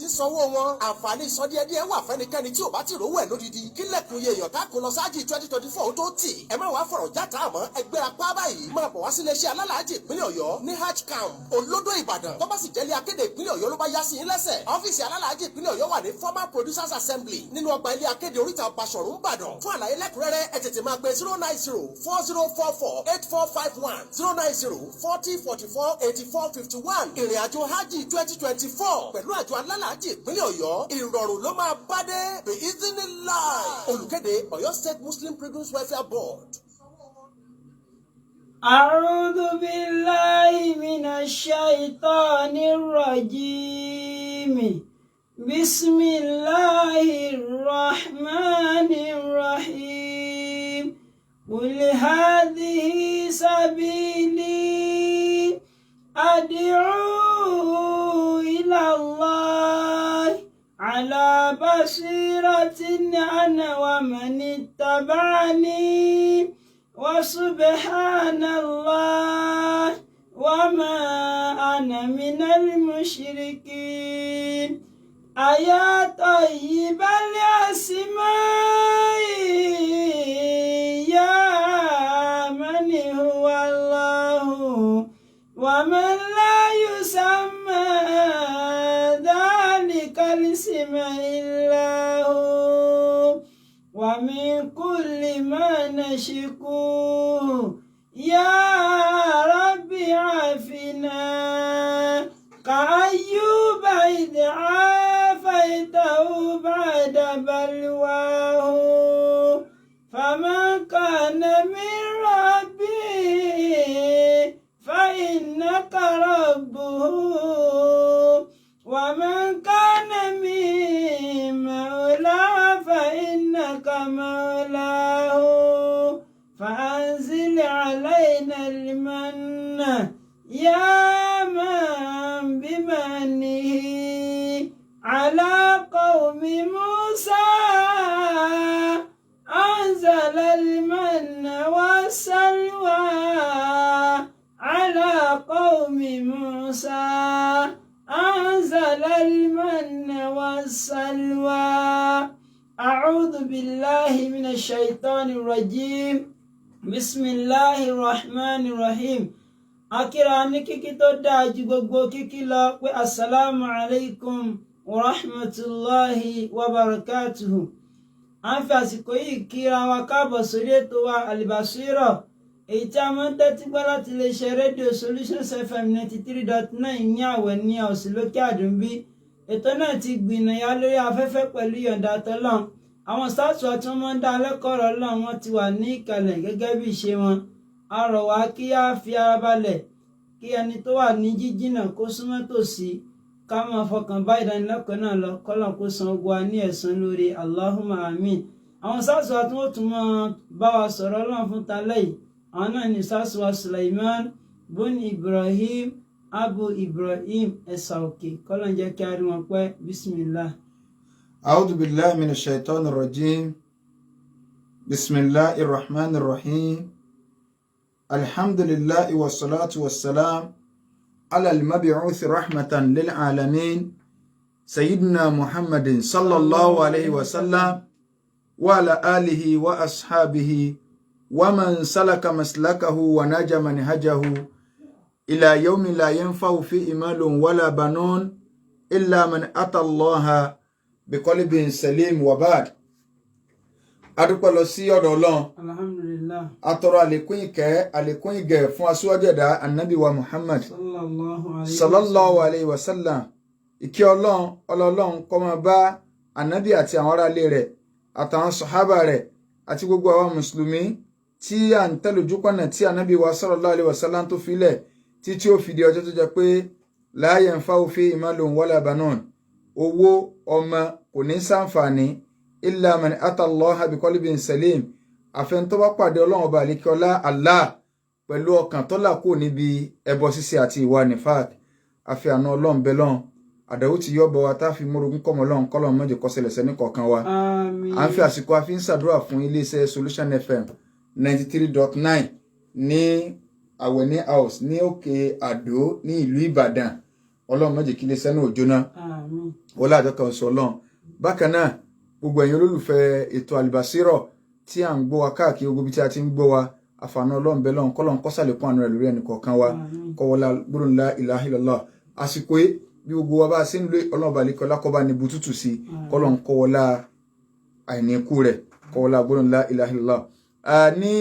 ti sanwó wọn. Àǹfààní ìsọdíẹ̀díẹ̀ wà fẹ́nikẹ́ni tí ò bá ti rówó ẹ̀ lódidi. Kílẹ̀kùn iye èèyàn tá kó lọ sáájì 2024 tó tì. Ẹ má wàá fọ̀rọ̀ játa àmọ́ ẹgbẹ́ apá báyìí. Máa bọ̀ wá sí iléeṣẹ́ alálàájì ìpínlẹ̀ Ọ̀yọ́ ní Hajj camp Olódò Ìbàdàn. Tó bá sì jẹ́lé akéde ìpínlẹ̀ Ọ̀yọ́ ló bá yá sí yín lẹ́sẹ̀. Ọ́fíìsì alálàájì ìpínlẹ̀ Ọ̀yọ́ wà ní former producers assembly nínú ọgbà ilé akéde oríta Basọ̀rún Ìbàdàn. Fún àlàyé lẹ́kùnrẹ́rẹ́ ẹ tètè máa pe 09040448451 09040448451. Ìrìnàjò Hajj 2024 pẹ̀lú àjọ alálàájì ìpínlẹ̀ Ọ̀yọ́ ìrọ̀rùn ló máa bá dé. Bí Iznillah. Olùkéde Ọ̀yọ́ State Muslim Pilgrims Welfare Board. أعوذ بالله من الشيطان الرجيم بسم الله الرحمن الرحيم قل هذه سبيلي أدعو إلى الله على بصيرة أنا ومن اتبعني وسبحان الله وما أنا من المشركين أيا طيب الأسماء يا من هو الله ومن لا يسمى ذلك الاسم إلا هو ومن كل ما نشكوه يا رب عافنا كأيوب إذ عافيته بعد بلواه فمن كان من ربه فإنك ربه ومن كان من مولاه فإنك مولاه فأنزل علينا المن يا من بمنه على قوم موسى أنزل المن والسلوى على قوم موسى أنزل المن والسلوى أعوذ بالله من الشيطان الرجيم بسم الله الرحمن الرحيم akira ní kíkí tó dáa ju gbogbo kíkí lọ pé assalamu alaikum wa rahmatullahi wa barakatuhu. À ń fi àsìkò yìí kíra wa káàbọ̀ sórí ètò wa Al-Basira èyí tí a máa ń tẹ́tí gbọ́ láti iléeṣẹ́ rédíò Solutions FM 93.9 ní Àwẹ̀ ní Òsìlókè Àdúnbí. Ètò náà ti gbìnàyà lórí afẹ́fẹ́ pẹ̀lú ìyọ̀ǹda tọ́lọ́run. Àwọn sáàtù àti wọn máa ń dá lẹ́kọ̀ọ́ Ọlọ́run wọn ti wà ní ìkàlẹ̀ gẹ́gẹ́ bí ìṣe wọn. A rọ̀ wá kí á fi ara balẹ̀ kí ẹni tó wà ní jíjìnà kó súnmọ́ tòsí ká máa fọkàn bá ìdánilẹ́kọ̀ọ́ náà lọ kọ́lọ̀ kó san ogun wa ní ẹ̀san lórí Allahumma amin. Àwọn sáàtù àti wọn tún máa bá wa sọ̀rọ̀ Ọlọ́run fún talẹ́ yìí. Àwọn náà ní sáàtù wa Sulaiman bun Ibrahim Abu Ibrahim Esauki kọ́lọ̀ ń jẹ́ kí a rí wọn pẹ́ bismillah. أعوذ بالله من الشيطان الرجيم بسم الله الرحمن الرحيم الحمد لله والصلاة والسلام على المبعوث رحمة للعالمين سيدنا محمد صلى الله عليه وسلم وعلى آله وأصحابه ومن سلك مسلكه ونجى منهجه إلى يوم لا ينفع فيه مال ولا بنون إلا من أتى الله biqalbin salim wa ba'd. Adúpẹ́ lọ sí ọ̀dọ̀ Ọlọ́run. Alhamdulillah. Atọrọ àlékún ìkẹ́ àlékún ìgẹ̀ fún aṣíwájú ẹ̀dá Ànábì wa Muhammad sallallahu alayhi wa sallam. Ìkẹ́ Ọlọ́run kó máa bá Ànábì àti àwọn ará ilé rẹ̀ àtàwọn sàhábà rẹ̀ àti gbogbo àwọn mùsùlùmí tí à ń tẹ̀lé ojúpọ̀nà tí Ànábì wa sallallahu alayhi wa sallam tó filẹ̀ tí ó fi di ọjọ́ tó jẹ́ pé la yanfa'u fihi malun wala banun. Owó ọmọ kò ní ṣàǹfààní illa man ata Allaha biqalbin salim àfẹn tó bá pàdé Ọlọ́run ọba àlékíọlá Allah pẹ̀lú ọkàn tó là kúrò níbi ẹbọ ṣíṣe àti ìwà nifaq. Àfi àánú Ọlọ́run bẹ lọ́run àdàwó tí yọ́ bọ̀ wá tá fi mórogún kọ́mọ Ọlọ́run kọ́lọ́run má jẹ́ kó ṣẹlẹ̀ sẹ́ni kọ̀ọ̀kan wa. Àmín. À ń fi àsìkò àfi ń ṣàdúrà fún iléeṣẹ́ Solution FM 93.9 ní Awoni House ní Òkè Àdó ní ìlú Ìbàdàn. Ọlọ́run má jẹ́ kí iléeṣẹ́ náà jóná àmín wọlé àjọkàn sọ Ọlọ́run. Bákan náà gbogbo ẹ̀yin olólùfẹ́ ètò Al-Basira tí à ń gbọ́ wa káàkiri gbogbo ibi tí a ti ń gbọ́ wa àfààní Ọlọ́run bẹ́ẹ̀ lọ́run kọ́lọ́run kó ṣàlékún àánú rẹ̀ lórí ẹnì kọ̀ọ̀kan wa kọ́wọ́lá gbólóhùn la ilaha illallah. Àsìkò yìí bí gbogbo wa bá ṣe ń lé Ọlọ́run balẹ̀ kọ́lá kọ́ bá ní butútù sí kọ́lọ́run kọ́wọ́lá àìníkù rẹ̀ kọ́wọ́lá gbólóhùn la ilaha illallah. Ní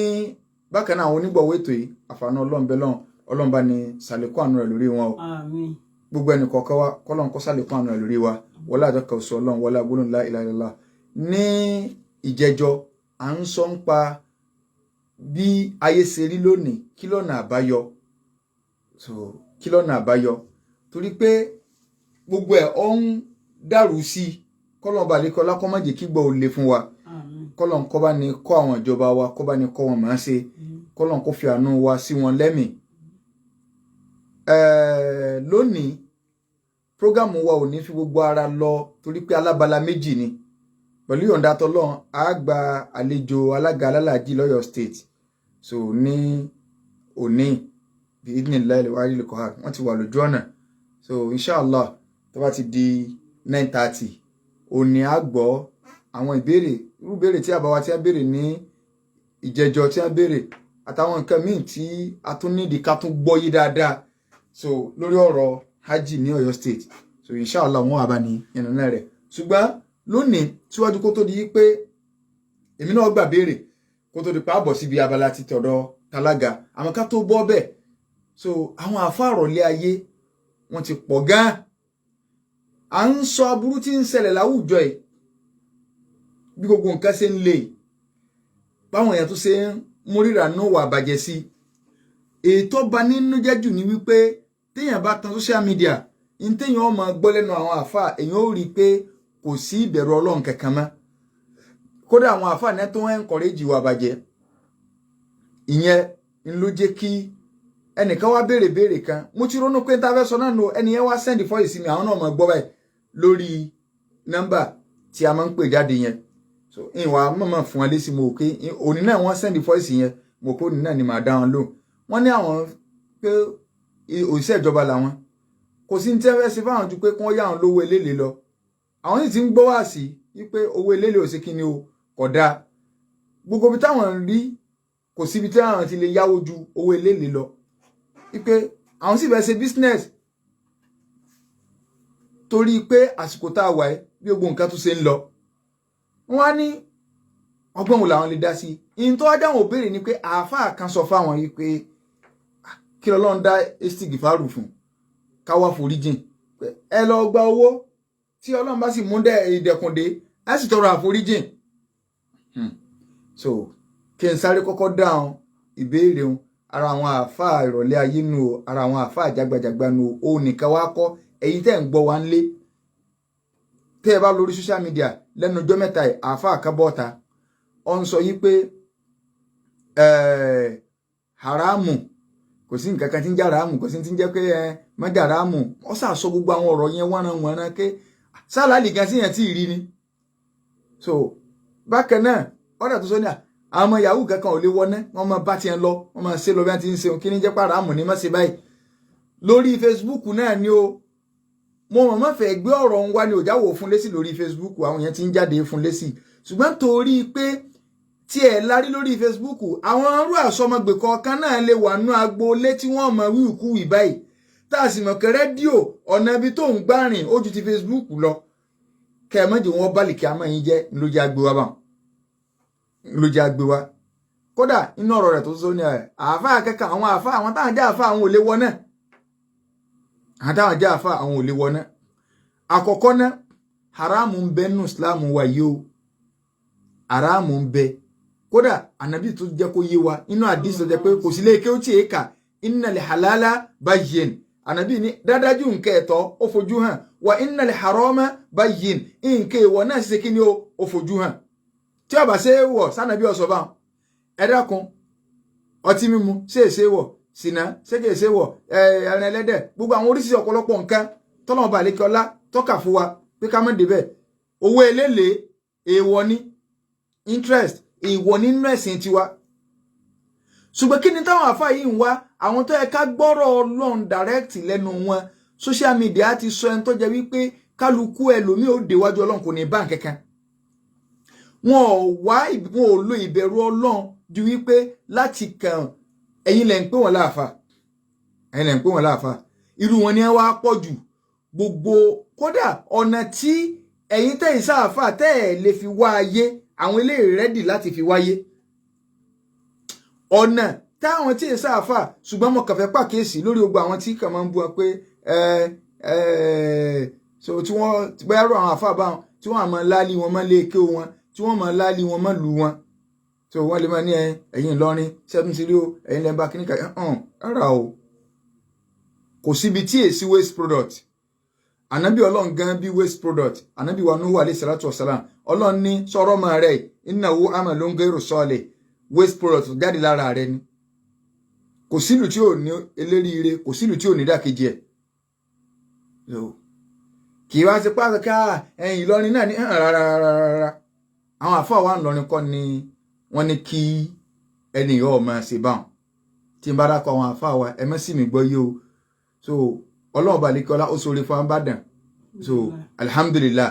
bákan náà àwọn onígbọ̀wọ́ ètò yìí àfààní Ọlọ́run bẹ́ẹ̀ lọ́run Ọlọ́run bá ní ṣàlékún àánú rẹ̀ lórí wọn o. àmín Gbogbo ẹnì kọ̀ọ̀kan wa kọ́lọ́run kó ṣàlékún àánú rẹ̀ lórí wa wọlé àjọkàn sọ Ọlọ́run wọlé gbólóhùn la ilaha illallah. Ní ìjẹjọ́ à ń sọ ń pa bí ayé ṣe rí lónìí kí lọ́nà àbáyọ kí lọ́nà àbáyọ torí pé gbogbo ẹ̀ ọ́ ń dàrú sí kọ́lọ́n balẹ̀ kọ́ lákọ́ má jẹ́ kí gbọ́ ò le fún wa kọ́lọ́n kọ́ bá ní kọ́ àwọn ìjọba wa kọ́ bá ní kọ́ wọn máa ṣe kọ́lọ́n kó fi àánú wa sí wọn lẹ́mìí. Lónìí prógámù wa ò ní fi gbogbo ara lọ torí pé alábala méjì ni pẹ̀lú yọ̀ǹda tọ́lọ́run a gba àlejò alága alálàájì lọ́yọ̀ state so ní òní bí idhnillahi wáyé lè kọ́ ha wọ́n ti wà lójú ọ̀nà so inshallah tó bá ti di 9:30 òní a gbọ́ àwọn ìbéèrè irú béèrè tí àbáwá tí a béèrè ní ìjẹjọ tí a béèrè àtàwọn nǹkan míì tí a tún nídìí ká tún gbọ́ yí dáadáa so lórí ọ̀rọ̀ hajj ní Ọ̀yọ́ state so inshallah wọ́n wà bá ní ìrìnà rẹ̀ ṣùgbọ́n lónìí síwájú kó tó di pé èmi náà gbà béèrè kó tó di pé àbọ̀ síbi abala ti tọ̀dọ̀ tálága àmọ́ ká tó bọ́ bẹ́ẹ̀ so àwọn àfáàrọ̀lé ayé wọ́n ti pọ̀ gan-an à ń sọ aburú tí ń ṣẹlẹ̀ láwùjọ ẹ̀ bí gbogbo nǹkan ṣe ń lè báwọn èèyàn tó ṣe ń múríra náà wà bàjẹ́ sí ètò ọba nínú jẹ́ jù ní wípé téèyàn bá tan social media ní téèyàn ọmọ gbọ́ lẹ́nu àwọn àfáà èèyàn ó rí i pé kò sí ìbẹ̀rù Ọlọ́run kankan mọ́ kódà àwọn àfáà náà tó ń encourage ìwà bàjẹ́ ìyẹn ń ló jẹ́ kí ẹnìkan wá béèrè kan mo ti ronú pé tá a fẹ́ sọ náà nù ẹni yẹn wá send voice sí mi àwọn náà mọ̀ gbọ́ báyìí lórí nọ́mbà tí a máa ń pè jáde yẹn so ìwà mọ̀mọ́ fún wọn lésì mo pé òní náà wọ́n send voice yẹn mo pé òní náà ni màá dá wọn lóhùn wọ́n ní àwọn pé òṣìṣẹ́ ìjọba làwọn kò sí ní tẹ́fẹ́ sí fáwọn ju pé kí wọ́n yá àwọn lówó eléle lọ àwọn sì ti ń gbọ́ wá sí wípé owó eléle ò sí kí ni o kò dáa gbogbo ibi táwọn ń rí kò síbi tí àwọn ti lè yáwó ju owó eléle lọ wípé àwọn sì fẹ́ ṣe business torí pé àsìkò tá a wà ẹ́ bí gbogbo nǹkan tó ṣe ń lọ wọ́n á ní ọgbọ́n wo làwọn lè dá sí ìyìn tó wá dáhùn òbéèrè ni pé àáfàá kan sọ fáwọn yìí pé kí lọ́lọ́run dá estig fáàrù fún káwá foríjìn ẹ lọ gba owó tí Ọlọ́run bá sì mú ìdẹ̀kùndé á sì tọrọ àforíjìn so kí n sáré kọ́kọ́ dáhùn ìbéèrè wọn ara àwọn àáfàá ìrọ̀lẹ́ ayé nu o ara àwọn àáfàá jágbajàgba nu o òun nìkan wá kọ́ ẹ̀yin tẹ́ ń gbọ́ wa ń lé tẹ́ ẹ bá lórí social media lẹ́nu ọjọ́ mẹ́ta ẹ̀ àáfàá kábọ́ọ̀ta ọ ń sọ yí pé haramu kò sí nǹkan kan tí ń jẹ́ haramu kò sí tí ń jẹ́ pé mọ́jà haramu ọ sàsọ gbogbo àwọn ọ̀rọ̀ yẹn wọ́nran ké sálàlì gan sí yẹn tí ì rí ni so bákan náà ọ̀dà tó sọ ní àwọn ọmọ yahoo kankan ò lè wọná wọn máa bá tiẹ̀ lọ wọn máa ṣe lọ bí wọn ti ń ṣeun kí ní jẹ́ pé haramu ní má ṣe báyìí lórí Facebook náà ni o mo mọ̀ fẹ́ gbé ọ̀rọ̀ ń wá ní òjáwò fún lésì lórí Facebook àwọn yẹn ti ń jáde fún lésì ṣùgbọ́n torí pé tí ẹ̀ lárí lórí Facebook àwọn arú àsọmọgbè kọ̀ọ̀kan náà lè wà nú agboolé tí wọ́n mọ wíwùkú ìbáyìí tá a sì mọ̀ kẹ́ rédíò ọ̀nà ibi tó ń gbá rìn ó ju ti Facebook lọ kẹ́ ẹ mọ́jì wọn bálì kí a mọ̀ yín jẹ́ lójú agbe wa bá lójú agbe wa kódà inú ọ̀rọ̀ rẹ̀ tó sọ ní àáfàá kẹ́kẹ́ àwọn àáfàá àwọn táwọn jẹ́ àáfàá àwọn ò lè wọ náà àtàwọn jẹ́ àáfàá àwọn ò lè wọ náà àkọ́kọ́ náà haramu ń bẹ nù Islam wa yìí o haramu ń bẹ kódà ànábì tó jẹ́ kó yé wa inú àdìs tó jẹ́ pé kò sí lè ké ó tí èka innal halala bayyin ànábì ní dádájú nǹkan ẹ̀tọ́ ó fojú hàn wa innal harama bayyin nǹkan èèwọ̀ náà ṣe kí ni ó fojú hàn tí ó bá ṣe é wọ̀ sànàbí ọ̀sọ̀ bá ẹ dákun ọtí mímu ṣe é ṣe wọ̀ sìnà ṣe kì í ṣe wọ̀ ẹran ẹlẹ́dẹ̀ gbogbo àwọn oríṣiríṣi ọ̀pọ̀lọpọ̀ nǹkan tọ́lọ́mọba àlékè ọlá tọ́ka fún wa pé ká má débẹ̀ owó eléèlé èèwọ̀ ní interest èèwọ̀ nínú ẹ̀sìn tiwa ṣùgbọ́n kí ni táwọn àfáà yìí ń wá àwọn tó yẹ ká gbọ́rọ̀ Ọlọ́run direct lẹ́nu wọn social media ti sọ ẹni tó jẹ́ wípé kálukú ẹlòmíì ó déwájú Ọlọ́run kò ní bá nǹkankan wọn ò lo ìbẹ̀rù Ọlọ́run ju wípé láti kàn ẹ̀yin lẹ ń pè wọ́n láàfà irú wọn ni wá pọ̀ jù gbogbo kódà ọ̀nà tí ẹ̀yin tẹ́ ìsáàfà tẹ́ ẹ̀ lè fi wá ayé àwọn eléyìí rẹ́dì láti fi wáyé ọ̀nà táwọn tí ìsáàfà ṣùgbọ́n mo kàn fẹ́ pàkíyèsí lórí gbogbo àwọn tí kàn máa ń bú wọn pé so tí wọ́n bẹ́ẹ̀ rọ àwọn àfà báwọn tí wọ́n àmọ́ láálí wọn mọ́ lé ké wọn tí wọ́n mọ́ láálí wọn mọ́ lù wọn so wọ́n lè máa ní ẹ̀yin Ìlọrin 7-0 ẹ̀yin lẹ́ńbà kíníkà rárá o kò síbi tí èsì waste product ànábì Ọlọ́run gan bí waste product ànábì wa Nuhu alayhi salatu wasalam Ọlọ́run ní sọ̀rọ̀ mọ́ rẹ̀ innahu amalun ghayru salih waste product jáde lára rẹ̀ ni kò sílù tí ò ní eléríire kò sílù tí ò ní dákejì ẹ̀ kì í wá sí pàṣẹ ká ẹ̀yin Ìlọrin náà ní rárá àwọn àfáà wa Ìlọrin kọ́ ni wọ́n ní kí ẹnìyàn ọmọ ṣe báwọn tí n bá dákọ̀ àwọn àfáà wa ẹ má sì mí gbọ́ yé o so Ọlọ́run balikọ́lá ó sọ̀rọ̀ fún Ìbàdàn so alhamdulillah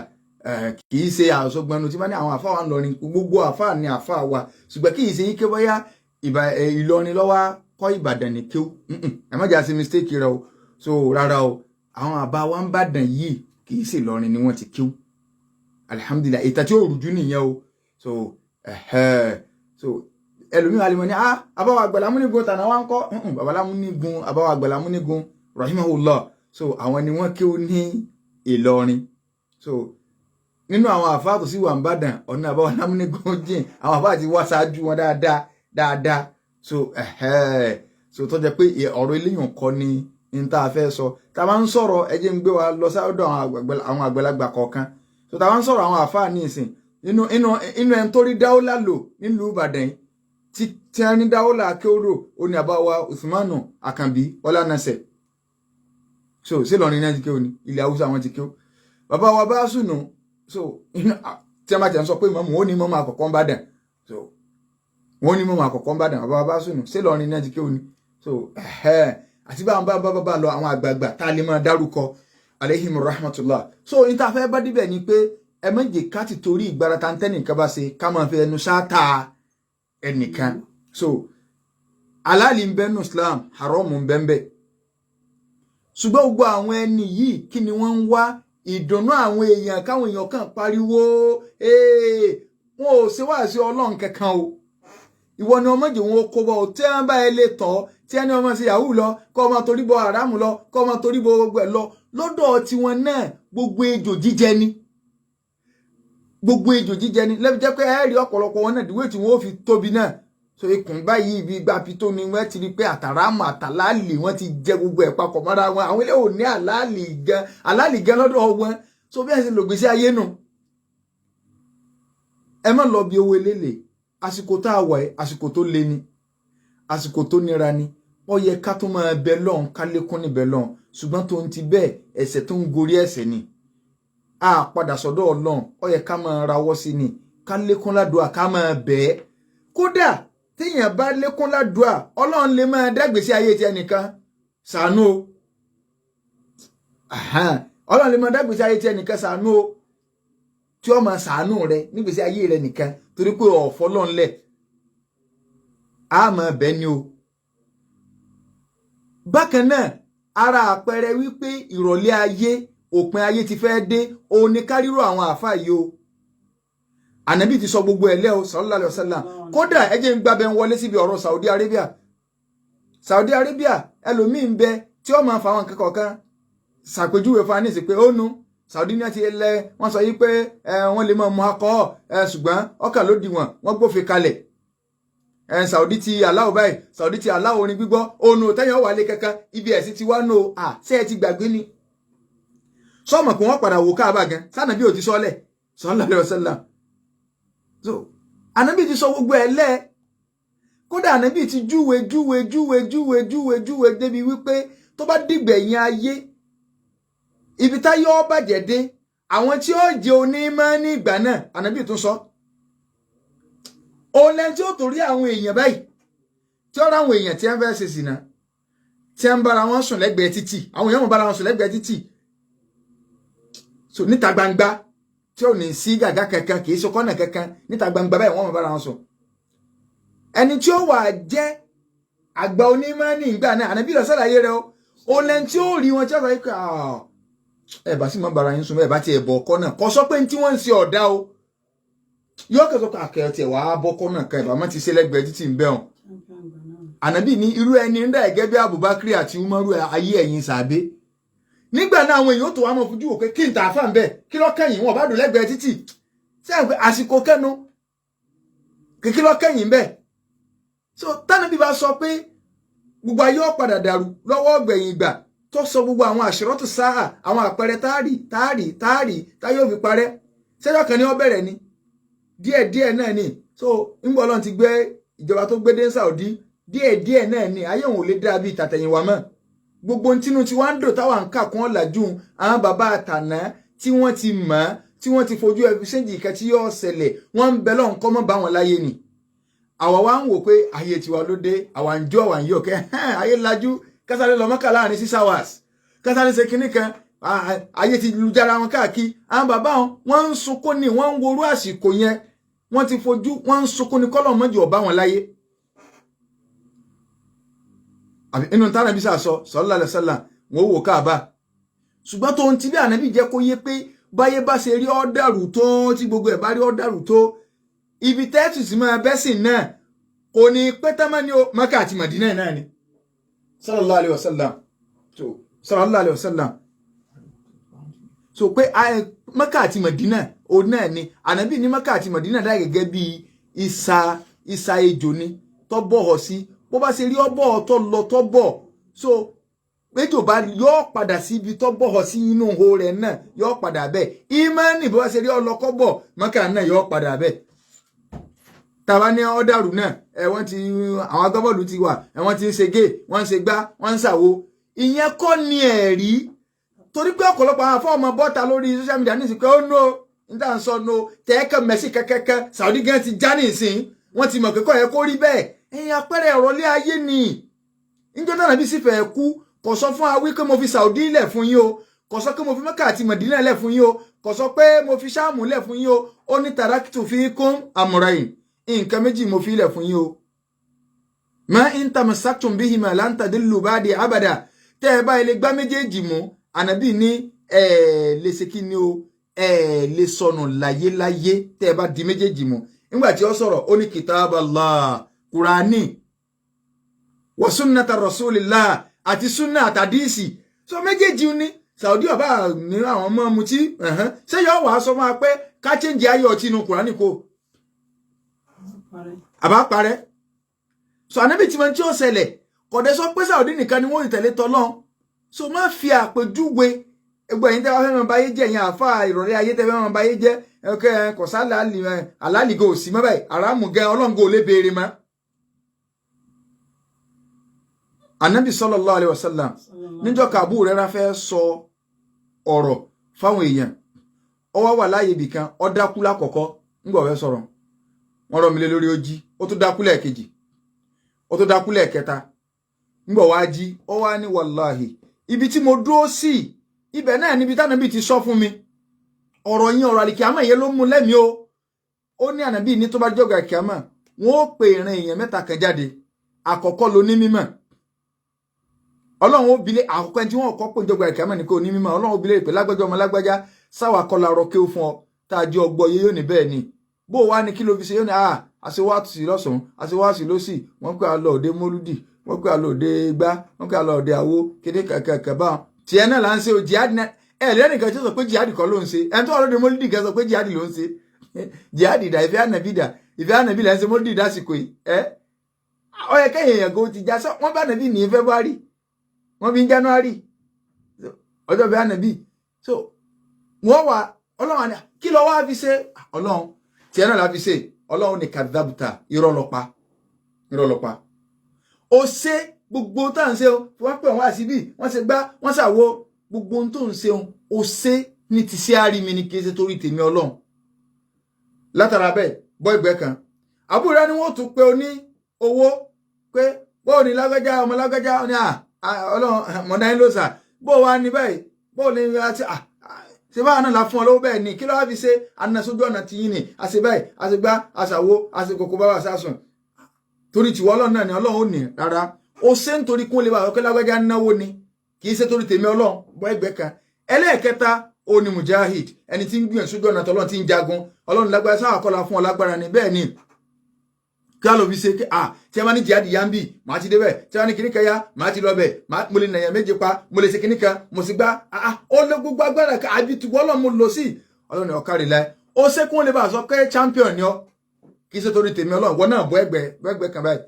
kì í ṣe àṣọgbọnú tí wọ́n ní àwọn àfáà wa Ìlọrin gbogbo àfáà ní àfáà wa ṣùgbọ́n kì í ṣe yí ké bóyá Ìlọrin lọ́wọ́ kọ́ Ìbàdàn ní kéw ẹ má jà sí mistake rẹ o so rárá o àwọn àbá wa Ìbàdàn yìí kì í ṣe Ìlọrin ni wọ́n ti kéw alhamdulillah ìta tí ó rújú nìyẹn o so ẹlòmíràn alimọ ní àbáwá àgbàlá múnigun tànà wá ń kọ́ àbáwá àgbàlá múnigun rahimahullah so àwọn ni wọ́n kí ó ní Ìlọrin so nínú àwọn àfáà tó sì wà ń bàdàn ọ̀nà àbáwá múnigun jìn àwọn àfáà ti wá ṣáájú wọn dáadáa so tó jẹ́ pé ọ̀rọ̀ eléyàn kọ́ ni ní tá a fẹ́ sọ tá a bá ń sọ̀rọ̀ ẹ jẹ́ ń gbé wa lọ sáọ́dọ̀ àwọn àgbàlagbà kọ̀ọ̀kan so tá a bá ń sọ̀rọ̀ àwọn àfáà ní ìsìn inú ẹni tó rí dáwọ́lá lò nílùú Ìbàdàn tí a ní dáwọ́lá akéwòrò ó ní àbáwá Usmanu Àkànbí Ọlánàṣẹ so sí Ìlọrin náà ti kéwò ní ilẹ̀ Haúsá wọn ti kéwò bàbá wa bá sùnù so tí a máa tẹ̀ ń sọ pé mọ́mù ó ní mọ́mù àkọ́kọ́ ń bàdàn so wọ́n ní mọ́mù àkọ́kọ́ ń bàdàn bàbá wa bá sùnù sí Ìlọrin náà ti kéwò ní so àti bá bá lọ àwọn àgbààgbà tá a lè máa dárúkọ alayhim rahmatullah so ní ta fẹ́ bá díbẹ̀ ni pé ẹ méje ká ti torí ìgbára ta ń tẹ́nìkan bá ṣe ká máa fi ẹnu ṣáàtà ẹnìkan so aláàlì ń bẹ́nu Islam haramu ń bẹ́ńbẹ́ ṣùgbọ́n gbogbo àwọn ẹni yìí kí ni wọ́n ń wá ìdùnnú àwọn èèyàn káwọn èèyàn kan pariwo wọn ò ṣe wá sí Ọlọ́run kankan o ìwọ ni ọmọ jẹ wọn ó kó bọ ọ tí wọn bá ẹ lè tọ tí ẹni ọmọ ṣe yahoo lọ kọ ọmọ torí bọ haramu lọ kọ ọmọ torí bọ gbogbo ẹ lọ lọ́dọ̀ tiwọn náà gbogbo ejò jíjẹ ni lẹ́bi jẹ́ pé ẹ rí ọ̀pọ̀lọpọ̀ wọn náà dìwé tí wọ́n fi tóbi náà so ikùn báyìí ibi gba pito ni wọ́n ti rí pé àtàràmù àtàlálì wọ́n ti jẹ gbogbo ẹ̀ papọ̀ mọ́ra wọn àwọn ilé ò ní àlálì gan lọ́dọ̀ wọn so bí ẹ̀ sì lò gbèsè ayé nù ẹ má lọ bí owó eléle àsìkò tá a wà ẹ́ àsìkò tó le ni àsìkò tó nira ni ó yẹ ká tó máa bẹ lọ́hùn ká lékún níbẹ̀ lọ́hùn ṣùgbọ́n tó ń ti bẹ́ẹ̀ ẹ̀ṣẹ̀ tó ń gorí ẹ̀ṣẹ̀ ni a padà sọ́dọ̀ Ọlọ́run ó yẹ ká máa rawọ́ sí ni ká lékún ládùúà ká máa bẹ́ẹ̀ kódà téèyàn bá lékún ládùúà Ọlọ́run lè máa dágbèsè ayé ti ẹnìkan ṣàánú o Ọlọ́run lè máa dágbèsè ayé ti ẹnìkan ṣàánú o tí ó máa ṣàánú rẹ nígbèsè ayé rẹ nìkan torí pé ọ̀fọ́ lọ́nlẹ̀ a máa bẹ́ẹ̀ ni o bákan náà ara àpẹẹrẹ wípé ìrọ̀lẹ́ ayé òpin ayé ti fẹ́ dé òun ni kárírò àwọn àáfàá yìí o ànábì ti sọ gbogbo ẹ̀ lẹ́ o sallallahu alaihi wasallam kódà ẹ jẹ́ ń gbàbẹ̀ ń wọlé síbi ọ̀rọ̀ Saudi Arabia ẹlòmíì ń bẹ tí ó máa fa àwọn kẹ́kọ̀ọ́ kan ṣàpèjúwe fún anísì pé ó nu Saudi ní àti ẹlẹ́ wọ́n sọ yí pé wọ́n lè máa mú akọ́ ṣùgbọ́n ọkà ló di wọ́n gbófin kalẹ̀ Saudi ti aláwọ̀ báyìí Saudi ti aláwọ̀ orin gbígbọ́ òun ò tẹ́yìn ọ̀wálé kankan ibi ẹ̀sìn ti wá nù ó ṣé ẹ ti gbàgbé ni sọ́mọ̀ pé wọ́n padà wò káàbà gan sànàbí ò ti sọ́lẹ̀ sallallahu alaihi wasallam so ànábì ti sọ gbogbo ẹ̀ lẹ́ kódà ànábì ti júwe débi wípé tó bá dìgbẹ̀yìn ayé ibi tá yọ bàjẹ́ dé àwọn tí ó jẹ onímọ̀ ní ìgbà náà ànábì tún sọ òun lẹ́ni tí ó torí àwọn èèyàn báyìí tí ó ráwọn èèyàn tí wọ́n fẹ́ ṣe sìnà tí ń bára wọn sùn lẹ́gbẹ̀ẹ́ títì àwọn èèyàn mọ̀ bára wọn sùn lẹ́gbẹ̀ẹ́ títì so níta gbangba tí ò ní sí gàgá kankan kì í ṣe kọ́nà kankan níta gbangba báyìí wọ́n mọ̀ bára wọn sùn ẹni tí ó wà jẹ́ àgbà onímọ̀ ní ìgbà náà ànábì lọ sàlàyé rẹ̀ ó lẹ́ni tí ó rí wọn tí ó sọ pé ẹ bá sì mọ́ bára yín sùn ẹ bá ti ẹ̀bọ̀ ọkọ náà kọ́ sọ pé tí wọ́n ń ṣe ọ̀dá o yóò kẹ́ sọ pé àkẹ́yọ̀ tiẹ̀ wàá bọ́kọ́ náà kan ìbámọ́ ti ṣe lẹ́gbẹ̀ẹ́ títì ń bẹ̀ hàn ànábì ní irú ẹni ń dà gẹ́gẹ́ bí Abubakar àti Umaru ayé ẹ̀yìn sàbé nígbà náà àwọn èèyàn tó wá mọ̀ fojú wò pé kí n tà fà ń bẹ̀ kí lọ́ kẹ́yìn wọn bá dùn lẹ́gbẹ̀ẹ́ títì sẹ́yìn pé àsìkò kẹ́nu kí lọ́ kẹ́yìn bẹ́ẹ̀ so tánàbí bá sọ pé gbogbo ayé ó padà dàrú lọ́wọ́ ọ̀gbẹ̀yìn ìgbà tó sọ gbogbo àwọn àṣírọ́tù sáà àwọn àpẹẹrẹ táàrí táyọ̀ fi parẹ́ sẹ́jọ́ kan ní ó bẹ̀rẹ̀ ni díẹ̀díẹ̀ náà ni so ńgbọ́ Ọlọ́run ti gbé ìjọba tó gbé dé Saudi díẹ̀díẹ̀ náà ni ayé òun ò lè dá bíi tàtẹ̀yìnwá mọ́ gbogbo tínú tí wọ́n ń dò táwa ń kà kún ọ̀làjú àwọn bàbá àtàná tí wọ́n ti mọ̀ tí wọ́n ti fojú ẹbí ṣéǹjì ìkẹ́ tí yóò ṣẹlẹ̀ wọ́n ń bẹ lọ́hùn kọ́ mọ́ bá wọn láyé ni àwa wá ń wò pé ayé tiwa ló dé àwa ń jó àwa ń yọ̀ kẹ́ ayé lajú kásáré lọ Mọ́kà láàrin 6 hours kásáré ṣe kinní kan ayé ti lu jára wọn káàkiri àwọn bàbá wọn ń sunkún ni wọ́n ń worú àsìkò yẹn wọ́n ti fojú wọ́n ń sunkún ni kọ́lọ̀ mọ́jì ọ̀bá wọn láyé àbí inú tánàbí sàsọ sallallahu alaihi wasallam wọ́n wò Káàbà ṣùgbọ́n tó ń ti bí ànábì jẹ́ kó yé pé báyé bá ṣe rí ọ́dàrú tó tí gbogbo ẹ̀ bá rí ọ́dàrú tó ibi tẹ́tù sí máa bẹ́sìn náà kò ní pé tán máa ní Mákà àti Mádínà náà ni sallallahu alaihi wasallam so sallallahu alaihi wasallam so pé Mákà àti Mádínà òun náà ni ànábì ní Mákà àti Mádínà dá gẹ́gẹ́ bí ìsà ejò ni tó bọ̀họ̀ sí bó bá ṣe rí ọbọ̀ tó lọ tó bọ̀ so méjò bá yóò padà sí ibi tó bọ̀họ̀ sí inú ihò rẹ̀ náà yóò padà bẹ́ẹ̀ ìmánì bó bá ṣe rí ọlọ́kọ́ bọ̀ Mákà náà yóò padà bẹ́ẹ̀ tàbá ní ọ́dàrú náà wọ́n ti àwọn agbábọ́ọ̀lù ti wà wọ́n ti ń ṣe gé wọ́n ń ṣe gbá wọ́n ń ṣàwo ìyẹn kọ́ ni ẹ̀rí torí pé ọ̀pọ̀lọpọ̀ àwọn afọ́ ọmọ bọ́ta lórí social media ní ìsìn pé ó no níta ń sọ no tẹ́ẹ̀kẹ́ mẹ́sì kẹ́kẹ́kẹ́ Saudi gan ti já ní ìsìn wọ́n ti mọ̀ pé kọ́ yẹ kó rí bẹ́ẹ̀ ẹ̀yin àpẹẹrẹ ìrọ̀lẹ́ ayé ni níjọ́ náà bí sì fẹ́ kú kò sọ fún awí pé mo fi Saudi lẹ̀ fún yín o kò sọ pé mo fi Mẹ́kà àti Mẹdínà lẹ̀ fún yín o kò sọ pé mo fi Ṣáàmù lẹ̀ fún yín o ó ní taraktu fikum amrayn nǹkan méjì mo fi lẹ̀ fún yín o ma in tamassaktum bihima lan tadillu ba'di abada tẹ́ ẹ bá ilé gbá méjèèjì mú ànábì ní lè ṣe kí ni o lè sọnù láyéláyé tẹ́ ẹ bá di méjèèjì mú nígbà tí ó sọ̀rọ̀ ó ní kitaballah Kùránì wa sunnata rasulillah àti sunna àtàdíìsì so méjèèjì ní Saudi ọba ní àwọn ọmọ mutí ṣé yóò wá sọ máa pé ká change ayé ọtí inú Kùránì kó àbá parẹ́ so ànábì tí wọ́n tí ó ṣẹlẹ̀ kọ̀dẹ́ sọ pé Saudi nìkan ni wọ́n ìtẹ̀lé tọ́lọ́n so má fi àpèjúwe ẹgbẹ́ ẹ̀yin tẹ́ wá fẹ́ máa báyé jẹ́ ẹ̀yin àáfà ìrọ̀lẹ́ ayé tẹ́ fẹ́ máa báyé jẹ́ ẹ̀kẹ́ kọ̀sálà alálìgò òsì mọ́ báyìí àràmù gẹ ọlọ́ngò lè béèrè mọ́. Ànábì sallallahu alaihi wasallam níjọ́ Abu Hurairah fẹ́ sọ ọ̀rọ̀ fáwọn èèyàn ó wá wà láàyè ibìkan ó dákú lákọ̀ọ́kọ́ ńgbà ó fẹ́ sọ̀rọ̀ wọ́n rọ̀ mí lé lórí ó jí ó tó dákú lẹ́ẹ̀kejì ó tó dákú lẹ́ẹ̀kẹta ńgbà wá jí ó wá ní wàláhì ibi tí mo dúró sí ibẹ̀ náà níbi tánàbí ti sọ fún mi ọ̀rọ̀ yín ọ̀rọ̀ àlìkíámà yẹn ló mú lẹ́mìí o ó ní ànábì ní tó bá jọ́gà àlìkíámà wọ́n ó pè ìran èèyàn mẹ́ta kan jáde àkọ́kọ́ ló ní mímọ̀ ọlọ́run ó bilé àkọ́kọ́ tí wọ́n kọ́ pé jọ́gà àlìkíámà ní kò ní mímọ̀ ọlọ́run ó bilé pé lágbájá ọmọ lágbájá sáwà kọ́la ọ̀rọ̀ kí ó fún ọ tá a jẹ́ ọgbọ́ yé yóò ní bẹ́ẹ̀ ni bó wá ní kí ló fi ṣe yóò ní àṣewáàsì lọ́sàn-án àṣewáàsì lọ́sì wọ́n pè á lọ òde mólúdì wọ́n pè á lọ òde gbá wọ́n pè á lọ òde àwo kéde kàkàkà báwọn tiẹ̀ náà là ń ṣe o jihadi náà lẹ́nìkan tí ó sọ pé jihadi kọ́ ló ń ṣe ẹni tó wà lóde mólúdì kan sọ pé jihadi ló ń ṣe jihadi dà ìfẹ́ ànàbí là ń ṣe mólúdì dásìkò yìí ó yẹ kẹ́yìn èèyàn kò ti já sọ wọ́n bá ànàbí ní February wọ́n bí ń January ọjọ́ bí ànàbí so wọ́n wà ọlọ́run àná kí lọ wá fi ṣe ọlọ́run tiẹ̀ náà la fi ṣe ọlọ́run ní kàdábùtà irọ́ ló pa ó ṣe gbogbo tá à ń ṣe o wọ́n pè wọ́n àṣìbí wọ́n ṣe gbá wọ́n ṣàwo gbogbo ohun tó ń ṣe ó ṣe ní ti ṣe àrí mi ní kí ṣe torí tèmi ọlọ́run látara bẹ́ẹ̀ bọ́ ìgbẹ́ kan àbúrò ni wọ́n tún pé o ní owó pé bọ́ọ̀ ní lágbájá ọmọ lágbájá ní Ọlọ́run mọ̀dá yín ló sà bó wá ní báyìí bó lè àti ṣe báwa náà la fún ọ lọ́wọ́ bẹ́ẹ̀ ni kí ló wá fi ṣe anasójú ọ̀nà tí yín ni àṣẹ báyìí àṣegbá àṣàwó àṣekòkò bá wà sásùn torí tìwọ́ Ọlọ́run náà ni Ọlọ́run ò ní rárá ó ṣe ń torí kún lè bá ọkẹ́ lágbájá náwó ni kì í ṣe torí tèmi Ọlọ́run bọ́ ẹgbẹ́ kan ẹlẹ́ẹ̀kẹta ó ní mujahid ẹni tí ń gbìyànjú sójú ọ̀nà tọ́lọ́run tí ń jagun Ọlọ́run lágbára sáà kọ́la fún ọ lágbára ni bẹ́ẹ̀ ni kí á lọ fi ṣe kí tí a máa ní jihadi yambi màá ti débẹ̀ tí a máa ní kíní kan ya màá ti lọ bẹ̀ mo lè nàyàn méje pa mo lè ṣe kíní kan mo sì gbá ó lé gbogbo agbára àbí tùwọ́ Ọlọ́run mo lọ sí Ọlọ́run ní ọ̀kárí láì ó ṣẹ́kún lè bá sọ pé champion ni ọ kì í ṣe torí tèmi Ọlọ́run wọ́n náà bọ́ ẹgbẹ́ kan báyìí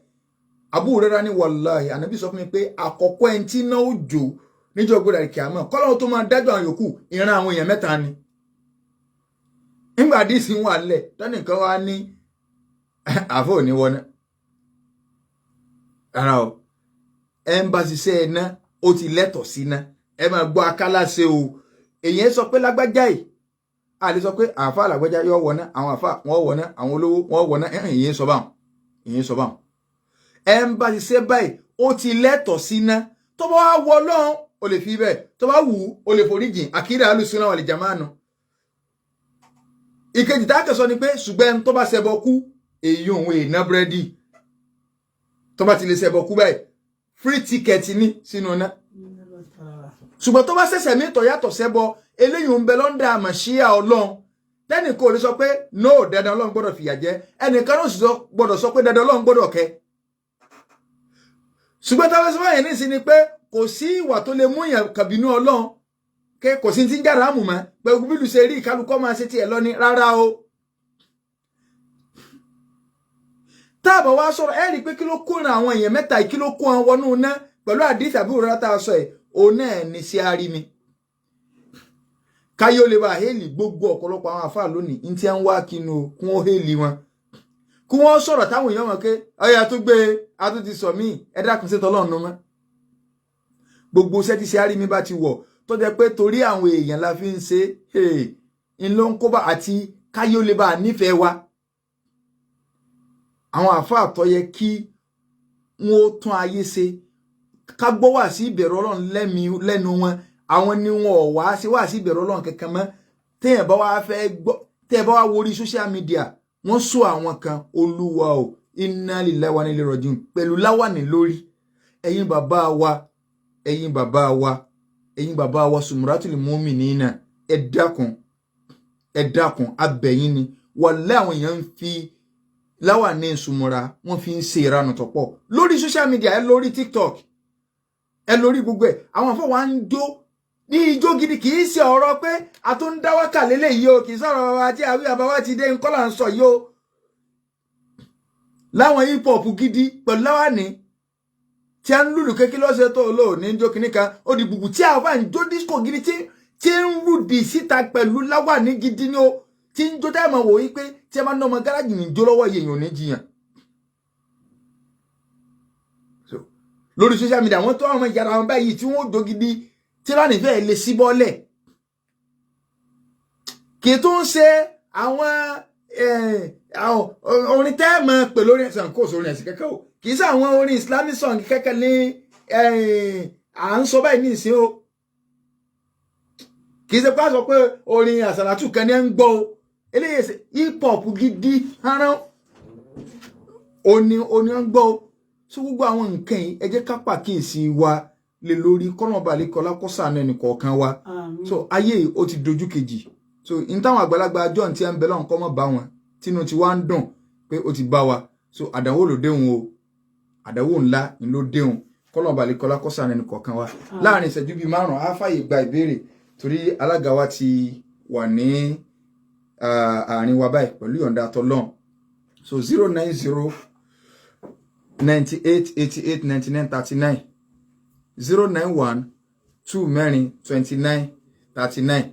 Abu Hurairah ní wàláhì ànábì sọ fún mi pé àkọ́kọ́ ẹni tí náà ó jò níjọ́ gbọ́dọ̀ kíámà kọ́lọ́run tó máa dájọ́ àwọn yòókù ìran àwọn èèyàn mẹ́ta ni nígbà díìsì wà lẹ̀ tọ́nìkan wá ní àfọ̀ òní wọná ara o ẹmbàsí ṣe ẹ ná ó ti lẹ́tọ̀ọ́ sí ná ẹ máa gbọ́ akálàṣe o èyàn sọ pé lágbájá yìí a lè sọ pé àáfà lágbájá yóò wọná àwọn àáfà wọn wọná àwọn olówó wọn wọná èyàn sọ báwọn ẹmbàsí ṣe báyìí ó ti lẹ́tọ̀ọ́ sí ná tó bá wá wọ lọ́hùn o lè fi bẹ́ẹ̀ tó bá wù ú o lè foríjìn àkídà alùsùnà wal jamaanu ìkejì tá a kẹsọ ni pé ṣùgbọ́n tó bá ṣẹbọ kú èyí òun èèna búrẹ́dì tó bá ti lè ṣẹbọ kú báyìí free ticket ní sínú náà ṣùgbọ́n tó bá ṣẹ̀ṣẹ̀ mí tọ̀ yàtọ̀ ṣẹbọ eléyìí ń bẹ lọ́ndà àmàṣíà Ọlọ́run tẹ́nìkan ò lè sọ pé no dandan Ọlọ́run gbọ́dọ̀ fìyà jẹ ẹnìkan náà sì gbọ́dọ̀ sọ pé dandan Ọlọ́run gbọ́dọ̀ kẹ́ ṣùgbọ́n táwọn sọ yẹn nísìn ni pé kò sí ìwà tó lè mú yàn kàbínú Ọlọ́run kò sí ti ń jára mù mọ́ pẹ̀lú bílù ṣe rí ìkálukọ́ máa ṣe tiẹ̀ lọ ní rárá o táàbà wá sọ̀rọ̀ ẹ rí i pé kí ló kó ran àwọn èèyàn mẹ́ta kí ló kó wọn wọnú ná pẹ̀lú àdìsí àbí òróró tá a sọ ẹ̀ òun náà ní sí àárí mi káyọ̀ lè bá hélì gbogbo ọ̀pọ̀lọpọ̀ àwọn àfáà lónìí ní tí ń wá kinu kún ó hélì wọn kí wọ́n sọ̀rọ̀ táwọn èèyàn mọ̀ pé ọyà tó gbé a tó ti sọ míì ẹ dákun sí tọ́lọ́run mọ́ gbogbo iṣẹ́ tí sí àárí mi bá ti wọ̀ tó jẹ́ pé torí àwọn èèyàn la fi ń ṣe ń ló ń kóbá àti káyọ̀ lè bá nífẹ̀ẹ́ wa àwọn àfáà tó yẹ kí wọn ó tún ayé ṣe ká gbọ́ wá sí ìbẹ̀rù Ọlọ́run lẹ́nu wọn àwọn ni wọn ò wá sí wá sí ìbẹ̀rù Ọlọ́run kankan mọ́ téèyàn bá wá fẹ́ gbọ́ téèyàn bá wá worí social media wọ́n sọ àwọn kan Olúwa o inna lillahi wa inna ilaihi raji'un pẹ̀lú láwàní lórí ẹ̀yin bàbá wa sumratul mu'minina ẹ dákun abẹ̀yìn ni wàlẹ́ àwọn èèyàn ń fi láwà ní ìsúnmọ́ra wọ́n fi ń ṣe ìranù tọ́pọ̀ lórí social media ẹ lórí TikTok ẹ lórí gbogbo ẹ̀ àwọn afọ́ wa ń jó ní ijó gidi kì í ṣe ọ̀rọ̀ pé a tó ń dáwọ́kà lélẹ̀ yìí o kì í sọ̀rọ̀ bàbá tí àwí àbáwá ti dé nǹkan là ń sọ yìí o láwọn hip hop gidi pẹ̀lú láwà ní tí a ń lùlù kékeré lọ́sẹ̀ tó lò ní jó kìíní kan ó di gbùgbù tí àwọn bá ń jó disco gidi tí ń rùdì síta pẹ̀lú láwà ní gidi ni o tí ń jó tá máa wò yí pé tí ẹ máa ná ọmọ gáràjì ní jó lọ́wọ́ èèyàn ní jiyàn lórí social media wọ́n tó àwọn ìyára wọn báyìí tí wọ́n jó gidi tí láti fẹ́ lè sí bọ́lẹ̀ kì í tó ń ṣe àwọn orin tẹ́ẹ̀mọ̀ pè lórí ẹ̀sán kò sórí ẹ̀sìn kẹ́kẹ́ o kì í sí àwọn orin Islamic song kẹ́kẹ́ ní à ń sọ báyìí ní ìsìn o kì í ṣe pé a sọ pé orin àsàlátù kan ní ń gbọ́ o eléyìí ṣe hip hop gidi rárán òní ń gbọ́ o so gbogbo àwọn nǹkan yìí ẹ jẹ́ ká pàkíyèsí wa lè lórí kọ́nà balẹ̀ kọ́lá kọ́sàánú ẹnì kọ̀ọ̀kan wa so ayé ó ti dojú kejì so in táwọn àgbàlagbà john tí a ń bẹ lọ́hùn kọ́ mọ́ bá wọn tínú ti wá ń dùn pé ó ti bá wa so àdánwò ló déhùn o àdánwò ńlá ni ló déhùn kọ́nà balẹ̀ kọ́lá kọ́sàánú ẹnì kọ̀ọ̀kan wa láàrin ìṣẹ́jú bíi 5 á fàyè gba ìbéèrè torí alága wa ti wà ní àárín wa báyìí pẹ̀lú ìyọ̀ǹda tọ́lọ́hùn so 090 98 88 99 39 091 2 mẹ́rin 29 39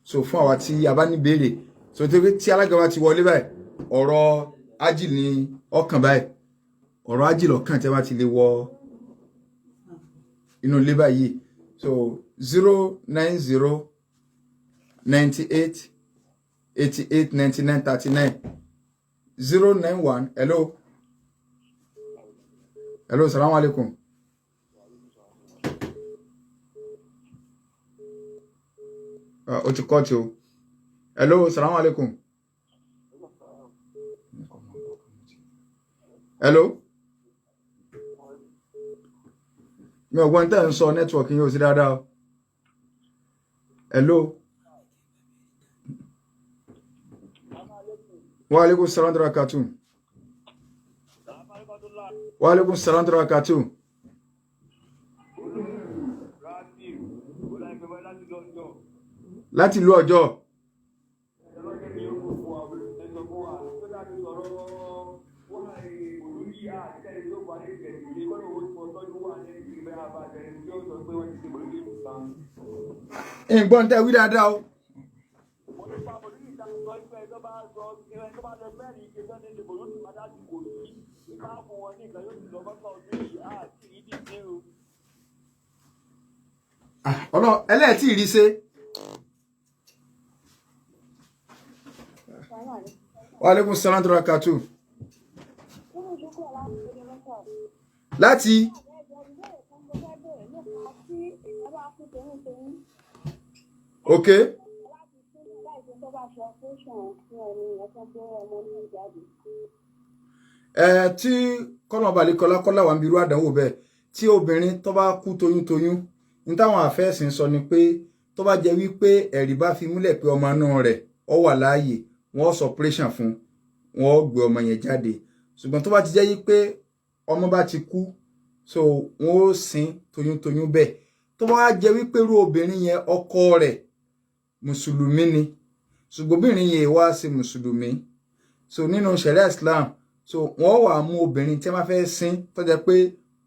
so fún àwa tí a bá ní béèrè so tí alága wa ti wọlé báyìí ọ̀rọ̀ ájì ní ọkàn báyìí ọ̀rọ̀ ájì lọ́kàn tí a bá ti lè wọ inú ilé báyìí so 090 98 88 99 39 091 hello salamu alaikum ó ti kọ́ tí o. Hello, salamu alaikum. Hello. Mi ò gbọ́n tẹ́ ń sọ network yín ò sí dáadáa o. Hello. Wa alaikum salam wa barakatuh. Wa alaikum salam wa barakatuh. Láti ìlú Ọ̀jọ́. Ìgbọ́n tẹ́ wí dáadáa o. Ọlọ́ ẹlẹ́ẹ̀tì rí ṣe. Wa alaikum salam wa barakatuh. Láti okay. Tí kọ́nà balẹ̀ kọ́lá wà ń birú àdánwò bẹ́ẹ̀ tí obìnrin tó bá kú toyúntoyún ní táwọn àfẹ́sìn sọ ni pé tó bá jẹ́ wípé ẹ̀rí bá fi múlẹ̀ pé ọmọ náà rẹ̀ ó wà láàyè wọ́n sọ operation fún wọ́n gbé ọmọ yẹn jáde ṣùgbọ́n tó bá ti jẹ́ wípé ọmọ bá ti kú so wọ́n ó sin toyúntoyún bẹ́ẹ̀ tó bá jẹ́ wípé irú obìnrin yẹn ọkọ rẹ̀ mùsùlùmí ni ṣùgbọ́n obìnrin yẹn wá sí mùsùlùmí so nínú ṣẹ̀ríà Islam so wọ́n wá mú obìnrin tí wọ́n fẹ́ sin tó jẹ́ pé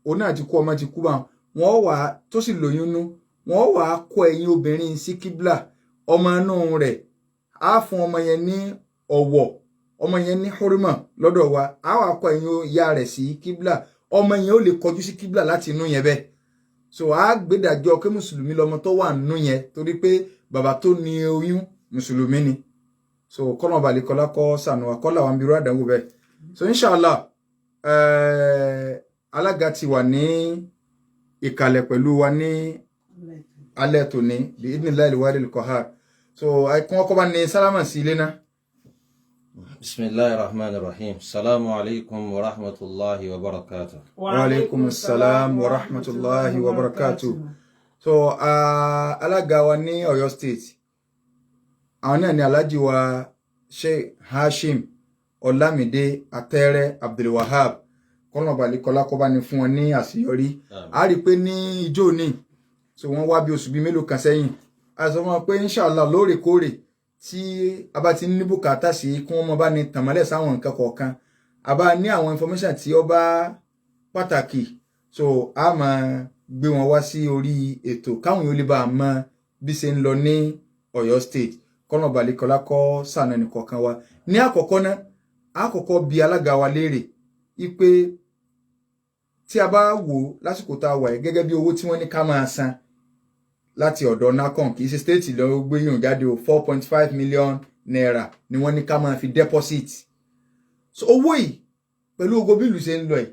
òun náà ti kú ọmọ ti kú bá wọ́n wá tó sì lóyún nú wọ́n wá kó ẹ̀yìn obìnrin sí kíbla ọmọ inú rẹ̀ á fún ọmọ yẹn ní ọ̀wọ̀ ọmọ yẹn ní hurma lọ́dọ̀ wa á wá kó ẹ̀yìn ìyá rẹ̀ sí kíbla ọmọ yẹn ó lè kọjú sí kíbla láti inú yẹn bẹ́ẹ̀ so á gbédàjọ́ pé mùsùlùmí lọmọ tó wà nínú yẹn torí pé bàbá tó ní oyún mùsùlùmí ni so kọ́nà balẹ̀ kọ́lá kọ́ sànù àkọ́là wa ń birú àdánwò bẹ́ẹ̀ so inshallah alága ti wà ní ìkàlẹ̀ pẹ̀lú wa ní alẹ́ tòní bí idhnillahi al-wahid al-qahhar so kí wọ́n kọ́ bá ní sálámà sí ilé náà. Bismillahir Rahmanir Rahim. Assalamu alaikum wa rahmatullahi wa barakatuh. Wa alaikum assalam wa rahmatullahi wa barakatuh. So alága wa ní Ọ̀yọ́ State àwọn náà ni Alhaji wa Sheikh Hashim Olamide Atẹ́rẹ́ Abdulwahab kọ́nà balikọ́lá kọ́ bá ní fún wọn ní àṣeyọrí a rí pé ní ijó ní so wọ́n wá bí oṣù bí mélòó kan sẹ́yìn a sọ wọn pé inshallah lóòrèkóòrè tí a bá ti ní bùkátà sí kí wọ́n mọ bá ní tàmálẹ̀ sáwọn nǹkan kọ̀ọ̀kan a bá ní àwọn information tí ó bá pàtàkì so a máa gbé wọn wá sí orí ètò káwọn yóò lè bá a mọ bí ṣe ń lọ ní Ọ̀yọ́ State kọ́nà balikọ́lá kọ́ sànà nìkọ̀ọ̀kan wa ní àkọ́kọ́ náà àkọ́kọ́ bí alága wa léèrè ipe tí a bá wò lásìkò tá a wà yìí gẹ́gẹ́ bí owó tí wọ́n ní ká máa san láti ọ̀dọ̀ NACON kì í ṣe stéètì lọ gbé yàn jáde o 4.5 million naira ni wọ́n ní ká máa fi deposit so owó yìí pẹ̀lú ogo bílù ṣe ń lọ yìí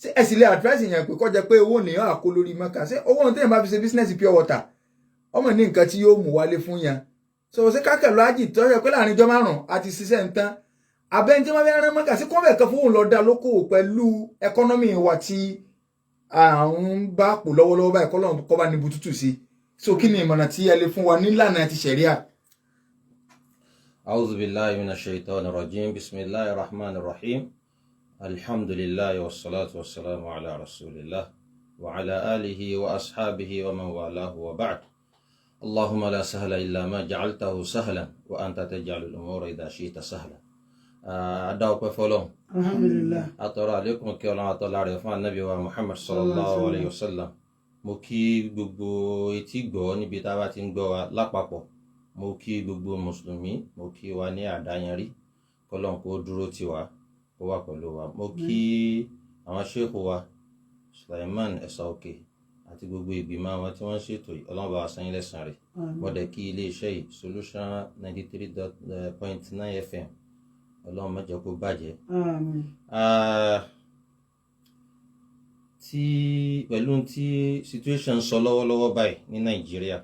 ṣé ẹ sì lè advice yẹn pé kọjá pé owó nìyàn àkó lórí mọ́kà ṣé owó ohun téèyàn bá fi ṣe business pure water ọmọ ní nǹkan tí yóò mú wálé fún yẹn so ṣé kákẹ́ lọ ájì tó yẹ pé láàrin ijọ́ márùn-ún àti ṣiṣẹ́ ń tán abẹ́ni tí wọ́n fẹ́ rán mọ́kà sí kọ́ńbẹ̀ kan fún òun lọ dá lókòwò pẹ̀lú ẹkọ́nọ́mì wa tí à ń bá pò lọ́wọ́lọ́wọ́ báyìí kọ́ bá ní butútù sí so kí ni ìmọ̀ràn tí ẹ lè fún wa nílànà ti ṣẹ̀ríà. A'udhu billahi minash shaitanir rajim. Bismillahir rahmanir rahim. Alhamdulillahi wassalatu wassalamu ala rasulillah wa ala alihi wa ashabihi wa man walahu wa ba'd. Allahumma la sahla illa ma ja'altahu sahlan wa anta taj'alul umura idha shi'ta sahlan. Adá ọpẹ́ fọ́lọ́run alhamdulillah atọrọ àlékún kí Ọlọ́run àtọlá rẹ̀ fún Ànábì wa Muhammad sallallahu alayhi wa sallam mo kí gbogbo etí gbọ́ níbi tá a bá ti ń gbọ́ wa lápapọ̀ mo kí gbogbo mùsùlùmí mo kí wa ní àdáyanrí kọ́lọ́n kó dúró tì wá kó wà pẹ̀lú wa mo kí àwọn ṣéèkù wa Sulaiman Ẹ̀sàòkè àti gbogbo ìgbìmọ̀ àwọn tí wọ́n ṣètò Ọlọ́run bá wa san yín lẹ́san rẹ̀ mo dẹ̀ kí iléeṣẹ́ yìí Solution 93.9 FM Ọlọ́run má jẹ́ kó bàjẹ́. Tí pẹ̀lú tí situation sọ lọ́wọ́lọ́wọ́ báyìí ní Nàìjíríà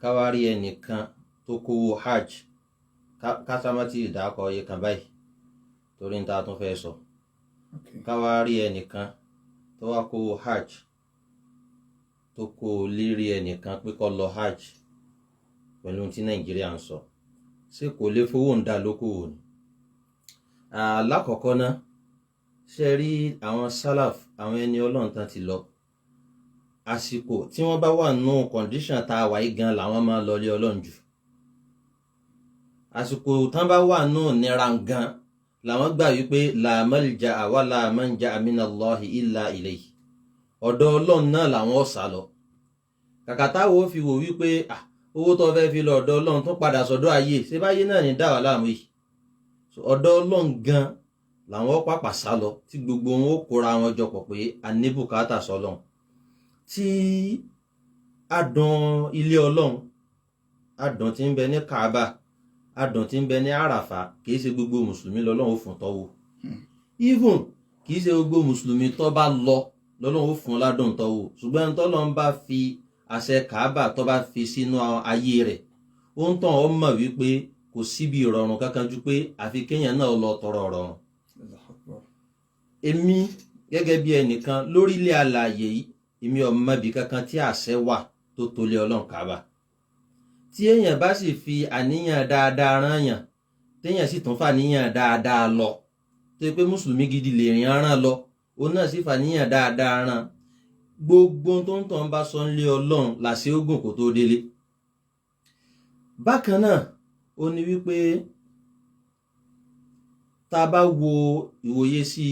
káwárí ẹnìkan tó kówó hajj kásámátì ìdákọ̀ iye kan báyìí torí níta tún fẹ́ sọ káwárí ẹnìkan tó wá kówó hajj tó kó lérí ẹnìkan pé kó lọ hajj pẹ̀lú tí Nàìjíríà ń sọ ṣé kò lè fowó ń dá lókòwò ni. Lákọ̀ọ́kọ́ ná ṣe rí àwọn sálàf àwọn ẹni Ọlọ́run tán ti lọ àsìkò tí wọ́n bá wà nù kọ̀ǹdíṣàn tá a wà yí gan làwọn máa lọ lé Ọlọ́run jù. Àsìkò tán bá wà nù nira gan làwọn gbà wípé la malja'a wa la manja'a minallahi illa ilayhi, ọ̀dọ̀ Ọlọ́run náà làwọn sá lọ. Kàkà táwọn fi wò wípé owó tó fẹ́ fi lọ ọ̀dọ̀ Ọlọ́run tó padà sọ́dọ̀ ayé ṣé báyé náà ní dá wà láàmú yìí. Ọ̀dọ̀ Ọlọ́run gan làwọn pàpà sá lọ tí gbogbo wọn ó kóra wọn jọ pọ̀ pé a ní bùkátà sọ́lọ́run. Tí adùn ilé Ọlọ́run, adùn tí ń bẹ ní Kaaba, adùn tí ń bẹ ní Àràfà, kìí ṣe gbogbo mùsùlùmí lọ́lọ́run fún tọ́wọ́. Even kìí ṣe gbogbo mùsùlùmí tó bá lọ lọ́lọ́run fún ládùn tọ́wọ́, ṣùgbọ́n tọ́lọ́run bá fi àṣẹ Kaaba tó bá fi sínú ayé rẹ̀, ó ń tàn ọ́ mọ̀ wípé kò síbi ìrọ̀rùn kankan ju pé àfi kéèyàn náà lọ tọrọ ọ̀rọ̀rùn. Èmi gẹ́gẹ́ bí ẹnìkan lórílẹ̀ alààyè yìí, èmi ò mọ̀ bí kankan tí àṣẹ wà tó tolé Ọlọ́run Kaaba. Tí èèyàn bá sì fi àníyàn dáadáa rán yàn, téèyàn sì tún fàníyàn dáadáa lọ, tó yẹ pé mùsùlùmí gidi lè rìn rán lọ, òun náà sì fàníyàn dáadáa rán, gbogbo tó ń tàn bá sọ nílé Ọlọ́run làṣẹ ogun kò tó délé. Bákan náà ó ní wípé tá a bá wo ìwòye sí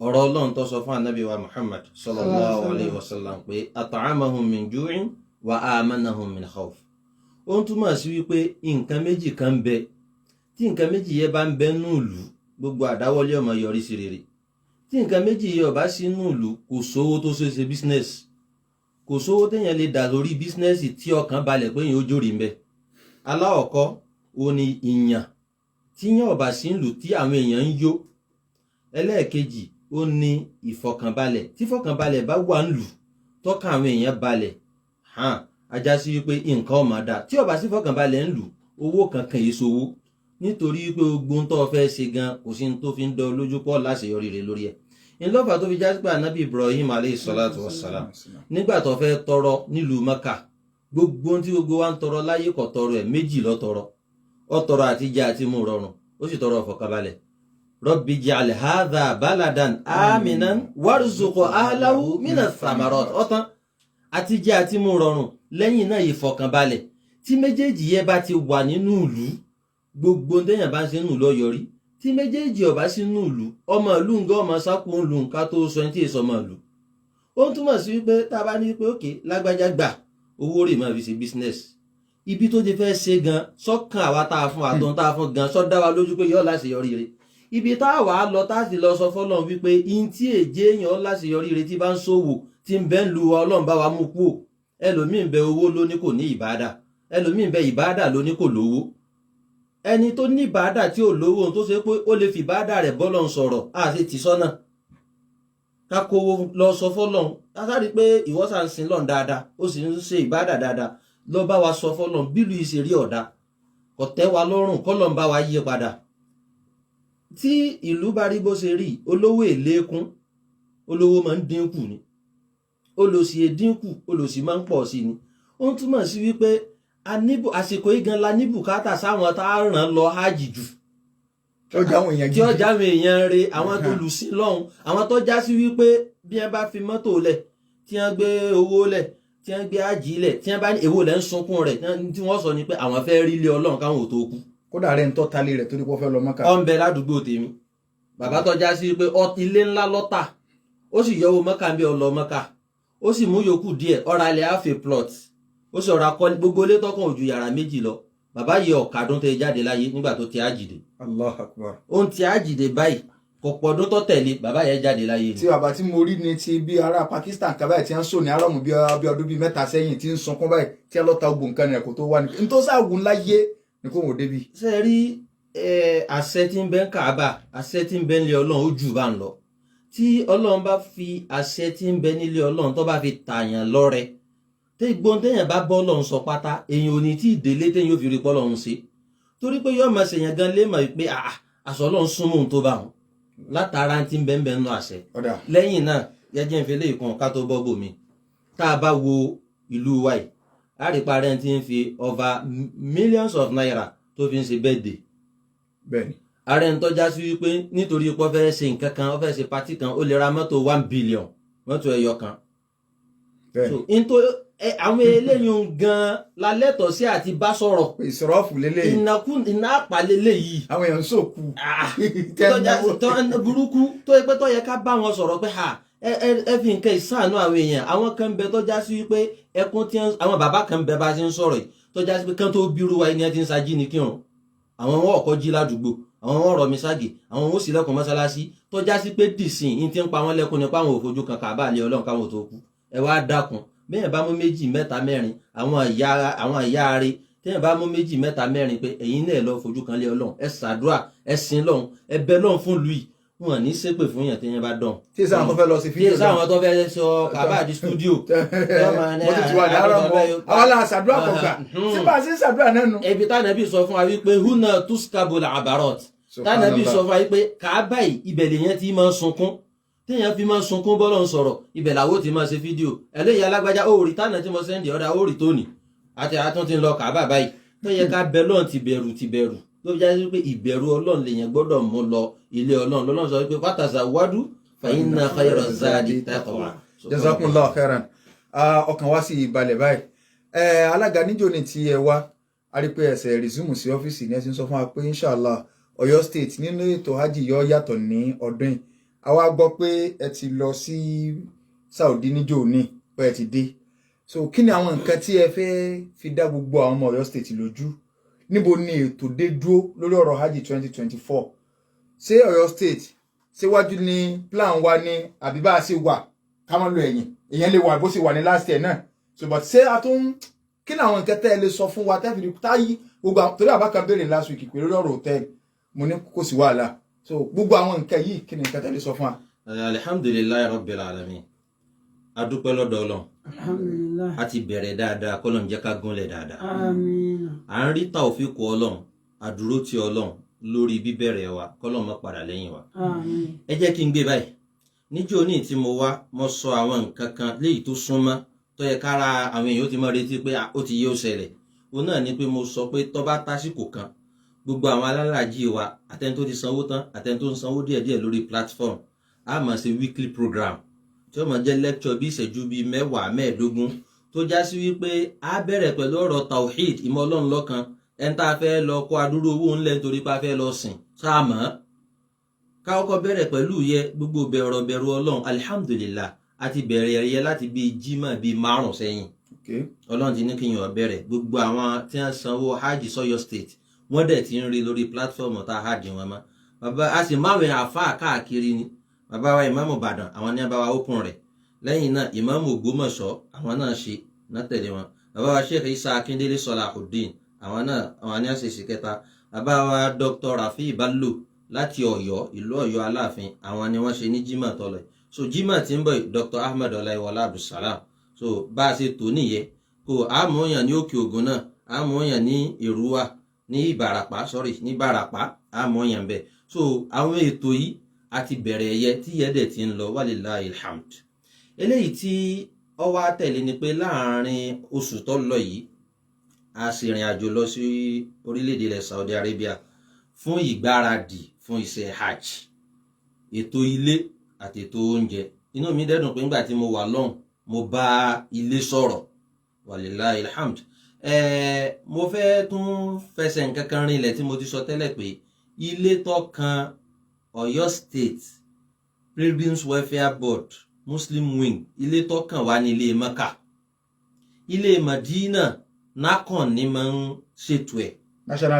ọ̀rọ̀ Ọlọ́run tó sọ fún Ànábì wa Muhammad sallallahu alayhi wa sallam pé at'amahum min ju'in wa amanahum min khawf. Ó ń túmọ̀ sí wípé nǹkan méjì kan ń bẹ, tí nǹkan méjì yẹn bá ń bẹ nínú ìlú, gbogbo àdáwọlé ó máa yọrí sí rere. Tí nǹkan méjì yẹn ò bá sí nínú ìlú, kò sówó tó ṣe business, kò sówó téèyàn lè dà lórí business tí ọkàn balẹ̀ pé èèyàn ó jòrì ń bẹ. Aláwọ̀kọ́ ó ní ìyàn tí yàn ò bá sí ìlú tí àwọn èèyàn ń yó. Ẹlẹ́ẹ̀kejì ó ní ìfọkànbalẹ̀, tí fọkànbalẹ̀ bá wà nílùú tọ́kàn àwọn èèyàn balẹ̀, ajá sí wípé nǹkan ó máa dà. Tí ò bá sí fọkànbalẹ̀ nílùú, owó kankan yìí sowó, nítorí pé gbogbo ń tó fẹ́ ṣe gan kò sí ní tó fi ń dán lójú pọ̀ láṣeyọrí rẹ̀ lórí ẹ̀. Ìlọ́fà tó fi já sí pé Ànábì Ibrahim alayhi salatu wassalam nígbà tó fẹ́ tọrọ nílùú Mẹ́kà, gbogbo tí gbogbo wa ń tọrọ láyé kò tọrọ ẹ̀ méjì ló tọrọ. Ó tọrọ àti jẹ àti mú rọrùn, ó sì tọrọ ìfọ̀kànbalẹ̀. Rabbi ij'al hadha baladan aminan warzuq ahlahu minas thamarat. Ọ̀tán àti jẹ àti mú rọrùn, lẹ́yìn náà ìfọ̀kànbalẹ̀. Tí méjèèjì yẹn bá ti wà nínú ìlú, gbogbo téèyàn bá ń ṣe nínú ló yọrí. Tí méjèèjì ò bá sí nínú ìlú, ọmọ ìlú ń gán ọmọ sápò ń lu nǹkan tó sọ ẹni tí èso ọmọ ìlú. Ó ń túmọ̀ sí wípé tá a bá ní pé òkè lágbájá gbà owó rẹ̀ máa fi ṣe business, ibi tó ti fẹ́ ṣe gan sọ́kàn àwa tá a fún àtọ́n tá a fún gan sọ́ dá wa lójú pé yọ́ láṣeyọrí rẹ̀. Ibi tá a wà á lọ tá a sì lọ sọ fọ́lọ́run wípé in tí èjé èèyàn láṣeyọrí rẹ̀ tí bá ń ṣòwò tí ń bẹ ń lu Ọlọ́run bá wa mú kú. Ẹlòmíín bẹ owó ló ní kò ní ìbádà, ẹlòmíín bẹ ìbádà ló ní kò lówó. Ẹni tó ní ìbádà tí ò lówó tó ṣe pé ó lè fi ìbádà rẹ̀ bọ́lọ́run sọ̀rọ̀ àti tì sọ́nà. Ká kówó lọ sọ fọ́lọ́run, a sáré pé ìwọ sá ń sin lọ́n dáadáa, ó sì ń ṣe ìbádà dáadáa, lọ bá wa sọ fọ́lọ́run bílù ìṣèrí ọ̀dà kò tẹ́ wa lọ́rùn, kọ́lọ́n bá wa yí padà. Tí ìlú bá rí bó ṣe rí, olówó èlékún, olówó máa ń dínkù ni, olòṣì èdínkù, olòṣì máa ń pọ̀ sí ni. Ó ń túmọ̀ sí wípé àsìkò igan la ní bùkátà sáwọn tá a ràn lọ hajj jù, tí ó jáwọn èèyàn rẹ̀, àwọn tó lù sí lọ́hùn, àwọn tó já sí wípé bí wọ́n bá fi mọ́tò lẹ̀, tí wọ́n gbé owó lẹ̀, tí wọ́n gbé ájì lẹ̀, tí wọ́n bá ní èwo lẹ́ ń sunkún rẹ̀, tí wọ́n sọ ni pé àwọn fẹ́ rí ilé Ọlọ́run káwọn ò tó kú. Kódà rẹ̀ ń tọ́ talé rẹ̀ torí pé ó fẹ́ lọ Mẹ́kà. Ó ń bẹ ládùúgbò tèmi, bàbá tó já sí pé ilé ńlá lọ́tà, ó sì yọ owó Mẹ́kà bí ó lọ Mẹ́kà, ó sì mú yòókù díẹ̀, ọ̀rọ̀ alẹ́ half a plot, ó sì ọ̀rọ̀ akọ gbogbo ilé tọkàn ojú yàrá méjì lọ. Bàbá yìí ọ̀kadùn tẹ jáde láyé nígbà tó ti ájìdè. Allahu Akbar. Ó ń ti ájìdè báyìí, kò pọ̀dún tó tẹ̀lé bàbá yẹn jáde láyé ni. Tí bàbá tí mo rí ni ti bí ará Pakistan kan báyìí tí wọ́n sọ ní arọ́mù bí ọdún bíi 3 sẹ́yìn tí ń sunkún báyìí tí wọ́n lọ ta ogun nǹkan rẹ̀ kó tó wá ní. N tó sáàgùn láyé ni kò wọ́n débi. Ṣé rí àṣẹ tí ń bẹ ń Káàbà, àṣẹ tí ń bẹ nílé Ọlọ́run ó jù bá ń lọ. Tí Ọlọ́run bá fi àṣẹ tí ń bẹ nílé Ọlọ́run tó bá fi tààyàn lọ́rẹ, gbọ́n téèyàn bá bọ́ lọ́hún sọ pátá èèyàn ò ní tí ìdílé téèyàn ò fi rí pọ́ lọ́hún sí torí pé yóò máa ṣèyàn gan lé mọ̀ pé àṣọ lọ́hún súnmọ́ ohun tó bá wọn látara ti ń bẹ́ẹ̀ nù àṣẹ lẹ́yìn náà yẹ́jẹ́ ń fi lé ìkan ká tó bọ́ bòmí tá a bá wo ìlú wa yìí a rí parẹ́ ti ń fi over millions of naira tó fi ń ṣe birthday bẹ́ẹ̀ni ààrẹ ń tọ́já sí wípé nítorí pé ó fẹ́ ṣe nǹkan kan ó fẹ́ ṣe pátì kan ó lè ra mọ́tò 1 billion mọ́tò ẹyọ kan so àwọn eléyìí gan lálẹ́tọ̀ sí àti bá sọ̀rọ̀ ìsọ̀rọ̀fù lélẹ̀ iná àpá lélẹ̀ yìí àwọn èèyàn sòkù burúkú tó yẹ pé tó yẹ ká bá wọn sọ̀rọ̀ pé ẹ fi nǹkan ìsànú àwọn èèyàn àwọn kan bẹ tó já sí wípé ẹkún tí àwọn bàbá kan bẹ bá ti ń sọ̀rọ̀ yìí tó já sí pé kán tó bírú wa ẹni ẹ ti ń sají ní kírun àwọn wọn ọkọ jí ládùúgbò àwọn wọn rọ mi ságè àwọn wọn ó sì lẹkùn mọ́sálásí tó já sí pé dìsìn ní ti ń pa wọn lẹ́kùn nípa àwọn òfojú kan kàbá lé Ọlọ́run káwọn tó kú ẹ wá dákun bẹ́ẹ̀ bá mú 2 mẹ́ta 4 àwọn ìyá rẹ̀ tẹ́yìn bá mú 2 mẹ́ta 4 pé ẹ̀yin náà lọ fojú kan lé Ọlọ́run ẹ ṣàdúrà ẹ sìn Ọlọ́run ẹ bẹ Ọlọ́run fún lùí wọn ní ṣépè fún yàn tẹ́yìn bá dán. tí sáwọn tó fẹ́ lọ sí fídíò tí sáwọn tó fẹ́ sọ kàbá àti stúdíò. mo ti wà ní ara mọ àwọn aláǹ ṣàdúrà kọ̀ọ̀kan tí bá a ṣe ń ṣàdúrà náà nù. ẹbí tánàbí sọ fún wa wípé húnà tuskabul abarot tánàbí sọ fún wa wípé kàbá ibẹ̀ lèyàn ti máa ń sunkún téèyàn fi máa ń sunkún bọ́lọ̀ ń sọ̀rọ̀ ibẹ̀ làwọ́ ti máa ṣe fídíò ẹlẹ́yìí alágbájá ó rí tánà tí mo sẹ́ndì ọ̀dà ó rí tóní àti àtún ti ń lọ kàbá báyìí tó yẹ ká bẹ lọ́n ti bẹ̀rù ló fi jáde pé ìbẹ̀rù Ọlọ́run lèyàn gbọ́dọ̀ mú lọ ilé Ọlọ́run lọ́lọ́run sọ pé fatazawwadu fa inna khayra zadi taqwa. jazakumullahu khairan ọkàn wá sí ìbalẹ̀ báyìí alága níjó ni ti ẹ wá a rí pé ẹsẹ̀ rìsúmù sí ọ́fíìsì ní ẹ ti ń sọ fún wa pé inshallah Ọ̀yọ́ state nínú ètò hajj yọ yàtọ̀ ní ọdún yìí a wá gbọ́ pé ẹ ti lọ sí Saudi níjó ní pé ẹ ti dé so kí ni àwọn nǹkan tí ẹ fẹ́ fi dá gbogbo àwọn ọmọ Ọ̀yọ́ state lójú níbo ni ètò dé dúró lórí ọ̀rọ̀ hajj 2024 ṣé Ọ̀yọ́ state síwájú ní plan wa ní àbí bá a ṣe wà ká má lo ẹ̀yìn èèyàn lè wà bó ṣe wà ní last year náà so but ṣé a tún kí ni àwọn nǹkan tẹ́ ẹ lè sọ fún wa tẹ́ fi táyì gbogbo torí àbákan béèrè last week pé lórí ọ̀rọ̀ hòtẹ́ẹ̀lì mo ní kò sí wàhálà so gbogbo àwọn nǹkan yìí kí ni nǹkan tẹ́ lè sọ fún wa. alhamdulilayi rabbil alamin adúpẹ́ lọ́dọ̀ Ọlọ́run alhamdulillah a ti bẹ̀rẹ̀ dáadáa kọ́lọ́n jẹ́ ká gúnlẹ̀ dáadáa àmín à ń rí tàòfíkù Ọlọ́run àdúró ti Ọlọ́run lórí bíbẹ̀rẹ̀ wa kọ́lọ́n má padà lẹ́yìn wa. àmín ẹ jẹ́ kí n gbé báyìí níjó ní tí mo wá mo sọ àwọn nǹkan kan léyìí tó súnmọ́ tó yẹ kára àwọn èèyàn ó ti mọ retí pé ó ti yé ó ṣẹlẹ̀ òun náà ni pé mo sọ pé tó bá tásìkò kan gbogbo àwọn alálàájì wa àtẹni tó ti sanwó tán àtẹni tó ń sanwó díẹ̀díẹ̀ lórí platform a máa ṣe weekly program tí ó máa jẹ́ lecture bí ìṣẹ́jú bíi 10-15 tó já sí wípé a bẹ̀rẹ̀ pẹ̀lú ọ̀rọ̀ tawhid ìmọ̀ Ọlọ́run lọ́kan ẹni tá a fẹ́ lọ kó adúrú owó ńlẹ̀ nítorí pé a fẹ́ lọ sìn sáàmọ́ ká kọ́kọ́ bẹ̀rẹ̀ pẹ̀lú yẹ gbogbo bẹ̀rù Ọlọ́run alhamdulillah àti bẹ̀rẹ̀ yẹ láti bíi jímọ̀ bíi 5 sẹ́yìn Ọlọ́run ti ní kí yàn bẹ̀rẹ̀ gbogbo àwọn tí wọ́n sanwó hajj sọ́yọ́ state wọ́n dẹ̀ ti ń rí lórí platform tá a hajj wọn mọ́ bàbá a sì máa wẹ̀ àfáà káàkiri ni bàbá wa ìmáàmù Ìbàdàn àwọn ní abáwa open rẹ̀ lẹ́yìn náà ìmáàmù Ògbómọ̀ṣọ́ àwọn náà ṣe náà tẹ̀lé wọn bàbá wa Sheikh Isa Akindele Salahuddin àwọn ní àṣeṣe kẹta bàbá wa Dr. Rafi Bello láti Ọ̀yọ́ ìlú Ọ̀yọ́ Aláàfin àwọn ni wọ́n ṣe ní jimá tọ́lọ̀ so jimá tí ń bọ̀ Dr. Ahmed Ọláìwọlá Abdulsalam so bá a ṣe tó nìyẹn kó àmúyàn ní Òkè Ògùn náà àmúyàn ní Èrúwà ní Ìbàràpá ní Ìbàràpá àmúyàn bẹ́ẹ̀ so àwọn ètò yìí àti bẹ̀rẹ̀ ẹ̀yẹ tí yẹ́dẹ̀ ti ń lọ walillahi alhamd eléyìí tí ó wá tẹ̀lé ni pé láàrin oṣù tó lọ yìí a sì rìn àjò lọ sí orílẹ̀-èdè ilẹ̀ Saudi Arabia fún ìgbáradì fún iṣẹ́ hajj ètò ilé àti ètò oúnjẹ inú mi dẹ́dùn pé ńgbà tí mo wà lọ́hùn mo bá ilé sọ̀rọ̀ walillahi alhamd mo fẹ́ tún fẹsẹ̀ nǹkan kan rinlẹ̀ tí mo ti sọ tẹ́lẹ̀ pé ilé tó kan Ọ̀yọ́ State Pilgrims Welfare Board Muslim Wing ilé tó kàn wá ní ilé Mẹ́kà ilé Madina NACON ní máa ń ṣètò ẹ̀ National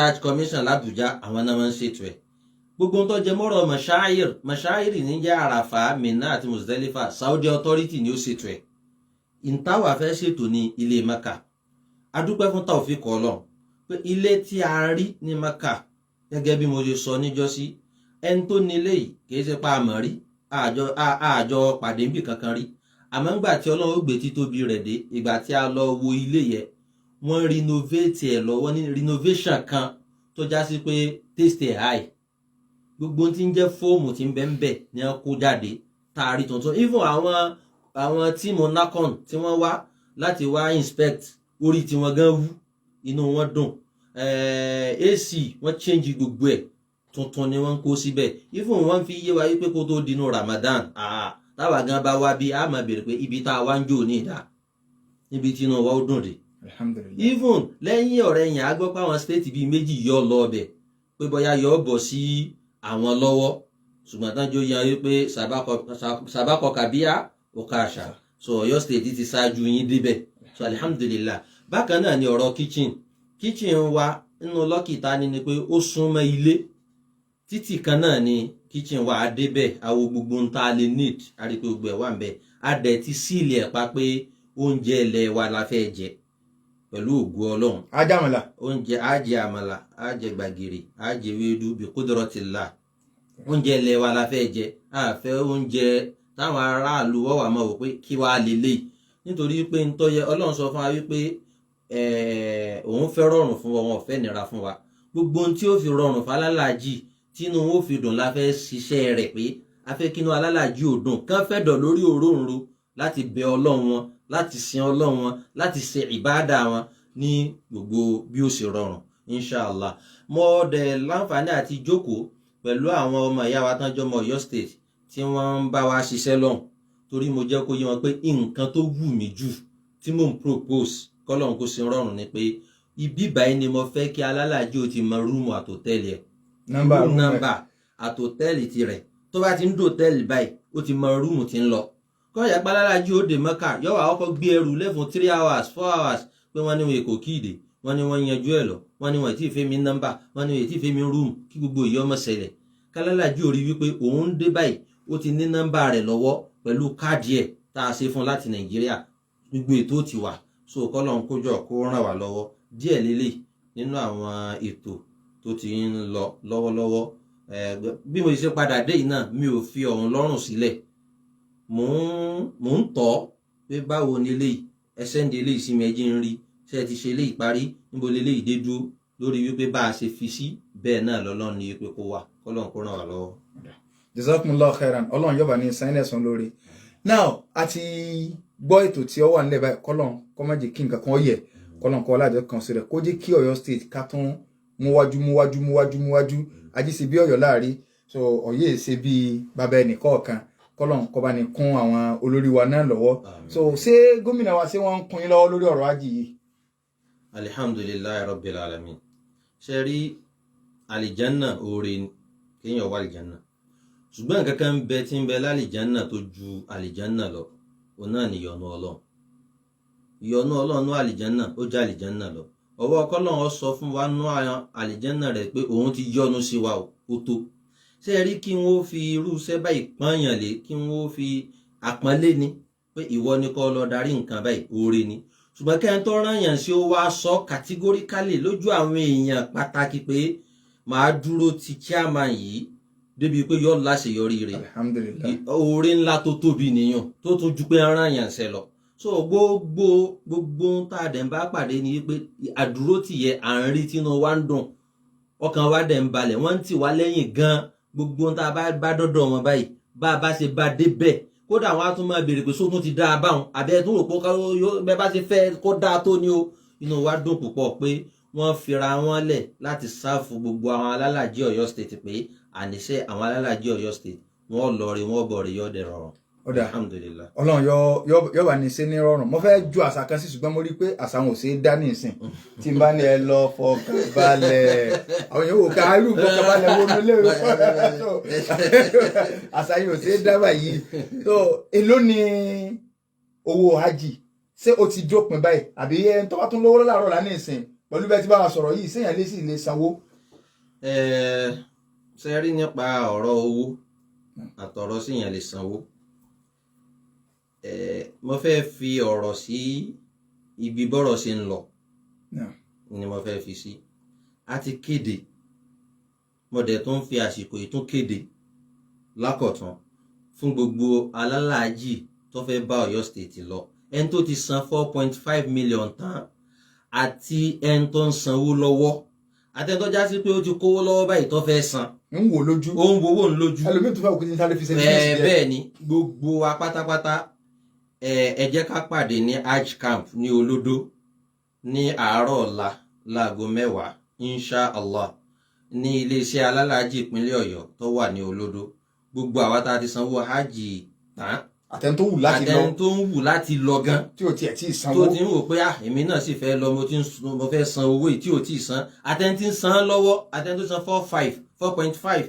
Hajj Commission l'Abuja àwọn náà máa ń ṣètò ẹ̀ gbogbo tó jẹ mọ́rọ̀ mashayir ní jẹ́ Àràfà Mina àti Muzdalifa Saudi Authority ni ó ṣètò ẹ̀ ìntàwà fẹ́ ṣètò ní ilé Mẹ́kà adúpẹ́ fún tawfiq Ọlọ́run pé ilé tí a rí ní Mẹ́kà gẹ́gẹ́ bí mo ṣe sọ níjọ́sí ẹni tó nílé yìí kìí ṣe pa àmọ́ rí àjọ pàdé níbì kankan rí àmọ́ ńgbà tí Ọlọ́run ó gbé títóbi rẹ̀ dé ìgbà tí a lọ wo ilé yẹn wọ́n renovate ẹ̀ lọ́wọ́ ní renovation kan tó já sí pé taste high gbogbo tí ń jẹ́ fóòmù tí ń bẹ ń bẹ ní wọ́n kó jáde taari tuntun even àwọn tíìmù NACON tí wọ́n wá láti wá inspect orí tí wọ́n gan wú inú wọn dùn AC wọ́n change gbogbo ẹ̀ tuntun ni wọ́n kó síbẹ̀ even wọ́n fi yé wa wípé kó tó dinú Ramadan táwa gan bá wá bí a máa bèrè pé ibi tá a wá ń jò ní ìdá níbi tí inú wa ó dùn dé even lẹ́yìn ọ̀rẹ́ yẹn a gbọ́ pé àwọn state bíi méjì yọ lọ ọbẹ̀ pé bóyá yọ bọ̀ sí àwọn lọ́wọ́ ṣùgbọ́n tán jó yan wípé sàbákọ kàbíyá òkà àṣà so Ọ̀yọ́ state ti ṣáájú yín débẹ̀ so alhamdulillah bákan náà ni ọ̀rọ̀ kitchen wa nínú lọ́kìta ni pé ó súnmọ́ ilé títì kan náà ni kitchen wa débẹ̀ àwo gbogbo ń ta lè need àrípé gbogbo ẹ̀ wà ń bẹ̀ adẹ̀ ti sílì ẹ̀ pa pé oúnjẹ ilẹ̀ wa la fẹ́ jẹ pẹ̀lú ògo Ọlọ́run ajámọ̀lá oúnjẹ àjẹ àmàlà àjẹ gbàgìrì àjẹ wédú bí kudratillah oúnjẹ ilẹ̀ wa la fẹ́ jẹ àfẹ́ oúnjẹ táwọn aráàlú wọ́wà mọ̀ wò pé kí wàá lélẹ̀ nítorí pé ń tọ́yẹ Ọlọ́run sọ fún wa wípé òun fẹ́ rọrùn fún wa wọn ò fẹ́ nira fún wa gbogbo ohun tí ó fi rọrùn fún alálàájì tínú ó fi dùn la fẹ́ ṣiṣẹ́ rẹ̀ pé a fẹ́ kínú alálàájì ò dùn kán fẹ́ dọ̀ lórí òróǹro láti bẹ Ọlọ́run wọn láti sin Ọlọ́run wọn láti ṣe ìbáàdà wọn ní gbogbo bí ó ṣe rọrùn inshallah mo dẹ̀ láǹfààní àti jókòó pẹ̀lú àwọn ọmọ ìyá wa tán jọmọ Ọ̀yọ́ state tí wọ́n ń bá wa ṣiṣẹ́ lọ́hùn torí mo jẹ́ kó yé wọn pé nǹkan tó wù mí jù tí mò ń propose kọ́lọ́hún kó ṣe rọrùn ni pé ibi báyìí ni mo fẹ́ kí alálàájì ó ti mọ rúùmù àtòtẹ́ẹ̀lì ẹ̀ nọ́mbà àtòtẹ́ẹ̀lì tirẹ̀ tó bá ti ń dò tẹ́ẹ̀lì báyìí ó ti mọ rúùmù tí ń lọ kọ́ ìyá alálàájì ó dé Mẹ́kà yóò wá ọkọ̀ gbé ẹrù lẹ́fún 3 hours 4 hours pé wọ́n ní wọn èkó kíìdè wọ́n ní wọ́n yanjú ẹ̀ lọ wọ́n ní wọn ètí ìfẹ́ mi nọ́mbà wọ́n ní wọn ètí ìfẹ́ mi rúùmù kí gbogbo ìyá ọmọ ṣẹlẹ̀ kálálàájì ó rí wípé òun dé báyìí ó ti ní nọ́mbà rẹ̀ lọ́wọ́ pẹ̀lú káàdì ẹ̀ tá a ṣe fún láti Nàìjíríà gbogbo ètò ti wà so kọ́lọ́hún kójọ kó ràn wá lọ́wọ́ díẹ̀ lélẹ̀ nínú àwọn ètò tó ti ń lọ lọ́wọ́lọ́wọ́ bí mo ṣe padà dé yìí náà mi ò fi ọ̀hún lọ́rùn sílẹ̀ mò ń tọ́ pé báwo ni eléyìí ẹsẹ̀ ń di eléyìí sí mi ẹjí ń rí ṣé ẹ ti ṣe eléyìí parí níbo leléyìí dé dúró lórí wípé bá a ṣe fi sí bẹ́ẹ̀ náà lọ́lọ́run ní wípé kó wà kọ́lọ́hún kó ràn wá lọ́wọ́. Jazakumullahu khairan Ọlọ́run yóò bá ní sáyẹ́nsì lórí now àti gbọ́ ètò tí ó wà nílẹ̀ báyìí kọ́lọ́n kọ́ má jẹ́ kí nǹkan kan yẹ kọ́lọ́n kọ́ lájọ kan sí rẹ̀ kó jẹ́ kí Ọ̀yọ́ state ká tún múwájú ajíṣe bí Ọ̀yọ́ láàrí so Ọ̀yọ́ ṣe bí bàbá ẹnì kọ̀ọ̀kan kọ́lọ́n kọ́ bá ní kún àwọn olórí wa náà lọ́wọ́ so ṣé gómìnà wa ṣé wọ́n ń kún yín lọ́wọ́ lórí ọ̀rọ̀ Hajj yìí. Alhamdulillahi rabbil alamin ṣe rí àlìjánà oore kéèyàn wá àlìjánà ṣùgbọ́n nǹkan kan bẹ tí ń bẹ lálìjánà tó ju àlìjánà lọ òun náà ni ìyọ́nú Ọlọ́run nú àlìjánà ó já àlìjánà lọ ọwọ́ Ọlọ́run sọ fún wa nú àlìjánà rẹ̀ pé òun ti yọ́nú sí wa ó tó ṣe rí kí wọ́n fi irú iṣẹ́ báyìí pọ́nyàn lé kí wọ́n fi àpọ́nlé ni pé ìwọ ni kó lọ darí nǹkan báyìí oore ni ṣùgbọ́n kẹ́hìn tó rán yàn sí ó wá sọ kàtígóríkálì lójú àwọn èèyàn pàtàkì pé màá dúró ti chairman yìí débi pé yọ láṣeyọrí rẹ̀ oore ńlá tó tóbi nìyàn tó tún ju pé rán yàn ṣe lọ so gbogbo tá a dẹ̀ ń bá pàdé ni pé àdúró tì yẹ à ń rí tínú wa ń dùn ọkàn wa dẹ̀ ń balẹ̀ wọ́n ń tì wá lẹ́yìn gan gbogbo tá a bá dọ́dọ̀ wọn báyìí bá a bá ṣe bá débẹ̀ kódà wọn á tún máa béèrè pé sótún ti dáa báwọn àbẹ tó rò pé bẹ́ẹ̀ bá ṣe fẹ́ kó dáa tó ní o inú wa dùn púpọ̀ pé wọ́n fira wọn lẹ̀ láti sáfù gbogbo àwọn alálàájì Ọ̀yọ́ state pé àníṣe àwọn alálàájì Ọ̀yọ́ state wọ́n lọ rí wọ́n bọ̀ rí yọ dẹ rọrùn. Alhamdulillah. Ọlọ́run yóò bá ní ṣe ní rọrùn mo fẹ́ ju àṣà kan sí ṣùgbọ́n mo rí pé àṣà wọn ò ṣe é dá ní ìsìn tí n bá ní ẹ lọ fọkàn balẹ̀ àwọn yòówù ká irú fọkàn balẹ̀ wo ló lérò àṣà yìí ò ṣe é dá báyìí so èló ni owó hajj ṣé o ti dópin báyìí àbí ẹni tó bá tún lówó láàárọ̀ lá ní ìsìn pẹ̀lú bẹ́ẹ̀ tí bá wa sọ̀rọ̀ yìí séèyàn lè sì lè sanwó. ṣe rí nípa ọ̀rọ̀ owó àtọ̀rọ̀ séèyàn lè sanwó mo fẹ́ fi ọ̀rọ̀ sí ibi bọ́rọ̀ ṣe ń lọ ni mo fẹ́ fi sí a ti kéde mo dẹ̀ tún fi àsìkò ìtún kéde lákọ̀tún fún gbogbo alálàájì tó fẹ́ bá Ọ̀yọ́ state lọ ẹni tó ti san 4.5 million tán àti ẹni tó ń sanwó lọ́wọ́ àtẹni tó já sí pé ó ti kówó lọ́wọ́ báyìí tó fẹ́ san ń wò lójú ó ń wowó ń lójú ẹlòmíì tó fẹ́ òkú ní sáré fi ṣe business díẹ̀. bẹ́ẹ̀ ni gbogbo wa pátápátá ẹ jẹ́ ká pàdé ní Hajj camp ní Olódó ní àárọ̀ ọ̀la láago 10 insha Allah ní iléeṣẹ́ alálàájì ìpínlẹ̀ Ọ̀yọ́ tó wà ní Olódó gbogbo àwa tá a ti sanwó hajj tán àtẹni tó wù láti lọ àtẹni tó ń wù láti lọ gan tí ò tiẹ̀ tí ì sanwó tó ti ń wò pé èmi náà sì fẹ́ lọ mo fẹ́ san owó tí ò tí ì san àtẹni tí ń san lọ́wọ́ àtẹni tó san 4.5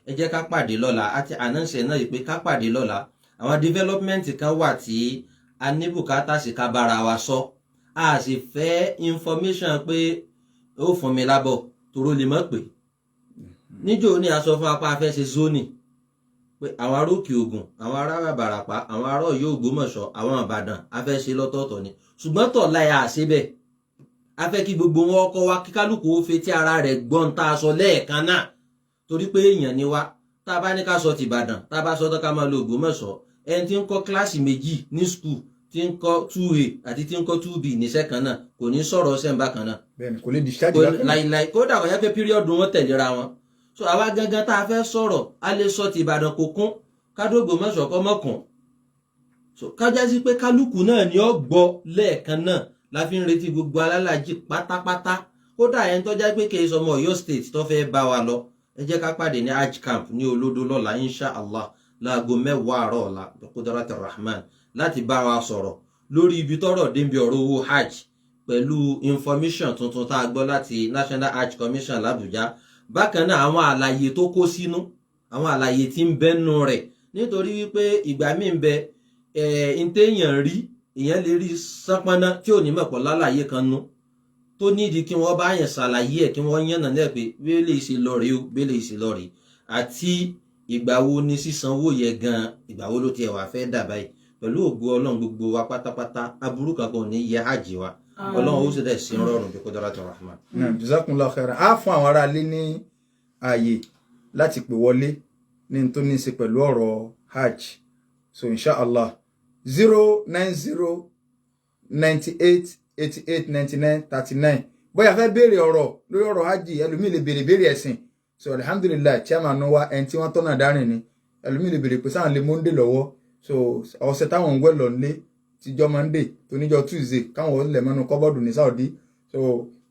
ẹ jẹ́ ká pàdé lọ́la àti ànánsẹ̀ náà yìí pé ká pàdé lọ́la àwọn development kan wà tí a ní bùkátà sí ká bára wa sọ a sì fẹ́ information pé ó fún mi lábọ̀ tòró lè mọ̀ pé níjó ní a sọ fún apá afẹ́ ṣe zoni pé àwọn ará Òkè Ògùn àwọn ará Ìbàràpá àwọn ará Ọ̀yọ́ Ògbómọ̀ṣọ́ àwọn Ìbàdàn a fẹ́ ṣe lọ́tọ̀ọ̀tọ̀ ni ṣùgbọ́n tọ̀ láyà àṣebẹ̀ a fẹ́ kí gbogbo wọn kọ́ wa kí kálukú ó fetí ara rẹ̀ gbọ́n tá a sọ lẹ́ẹ̀kan náà torí pé èèyàn ni wá tá a bá ní ká sọ ti Ìbàdàn tá a bá sọ tó ká máa lo Ògbómọ̀ṣọ́ ẹni tí ń kọ́ kíláàsì méjì ní skul tí ń kọ́ 2A àti tí ń kọ́ 2B níṣẹ́ kan náà kò ní sọ̀rọ̀ sẹ́ńbà kan náà bẹ́ẹ̀ni kò lè discharge bákan náà láìláì kódà kò yẹ pé píríọ̀dù wọn tẹ̀léra wọn so àwa gangan tá a fẹ́ sọ̀rọ̀ a lè sọ ti Ìbàdàn kò kún kádógbò mọ́sọ̀ kọ́ mọ́kàn so kájá sí pé kálukú náà ni ó gbọ́ lẹ́ẹ̀kan náà la fi ń retí gbogbo alálàájì pátápátá kódà ẹni tó já pé kì í sọmọ Ọ̀yọ́ state tó fẹ́ bá wa lọ ẹ jẹ́ ká pàdé ní Hajj camp ní Olódó lọ́la insha Allah láago 10 àárọ̀ ọ̀la biqudrati rahman láti bá wa sọ̀rọ̀ lórí ibi tọ́rọ̀ débi ọ̀rọ̀ owó hajj pẹ̀lú information tuntun tá a gbọ́ láti National Hajj Commission l'Abuja bákan náà àwọn àlàyé tó kó sínú àwọn àlàyé tí ń bẹ́nu rẹ̀ nítorí wípé ìgbà míì ń bẹ téèyàn rí èèyàn lè rí sánpọ́nná tí ò ní mọ̀pọ̀ lálàyé kan nú tó nídìí kí wọ́n bá yàn ṣàlàyé ẹ̀ kí wọ́n yànnà náà pé bẹ́ẹ̀lẹ̀ ìṣe lọ rèé o bẹ́ẹ̀lẹ̀ ìṣe lọ rèé àti ìgbà wo ni sísanwó yẹ gan ìgbà wo ló tiẹ̀ wà fẹ́ dà báyìí pẹ̀lú ògo Ọlọ́run gbogbo wa pátápátá aburú kankan ò ní yẹ hajj wa Ọlọ́run ó sì dẹ̀ sí rọrùn bí qudrati rahman. jazakumullahu khairan á fún àwọn aráalé ní ààyè láti pè wọlé ní tó ní í ṣe pẹ̀lú ọ̀rọ̀ hajj so inshallah 09098889939 bóyá fẹ́ béèrè ọ̀rọ̀ lórí ọ̀rọ̀ hajj ẹlòmíì lè béèrè ẹ̀sìn so alhamdulillah chairman wa ẹni tí wọ́n tọ́nà dárìn ni ẹlòmíì lè béèrè pé sáà lè monday lọ́wọ́ so ọ̀sẹ̀ táwọn ń wẹ̀ lọ nílé tíjọ́ monday tó níjọ́ tuesday káwọn lè mọ́nu kọ́bọ́ọ̀dù ní saudi so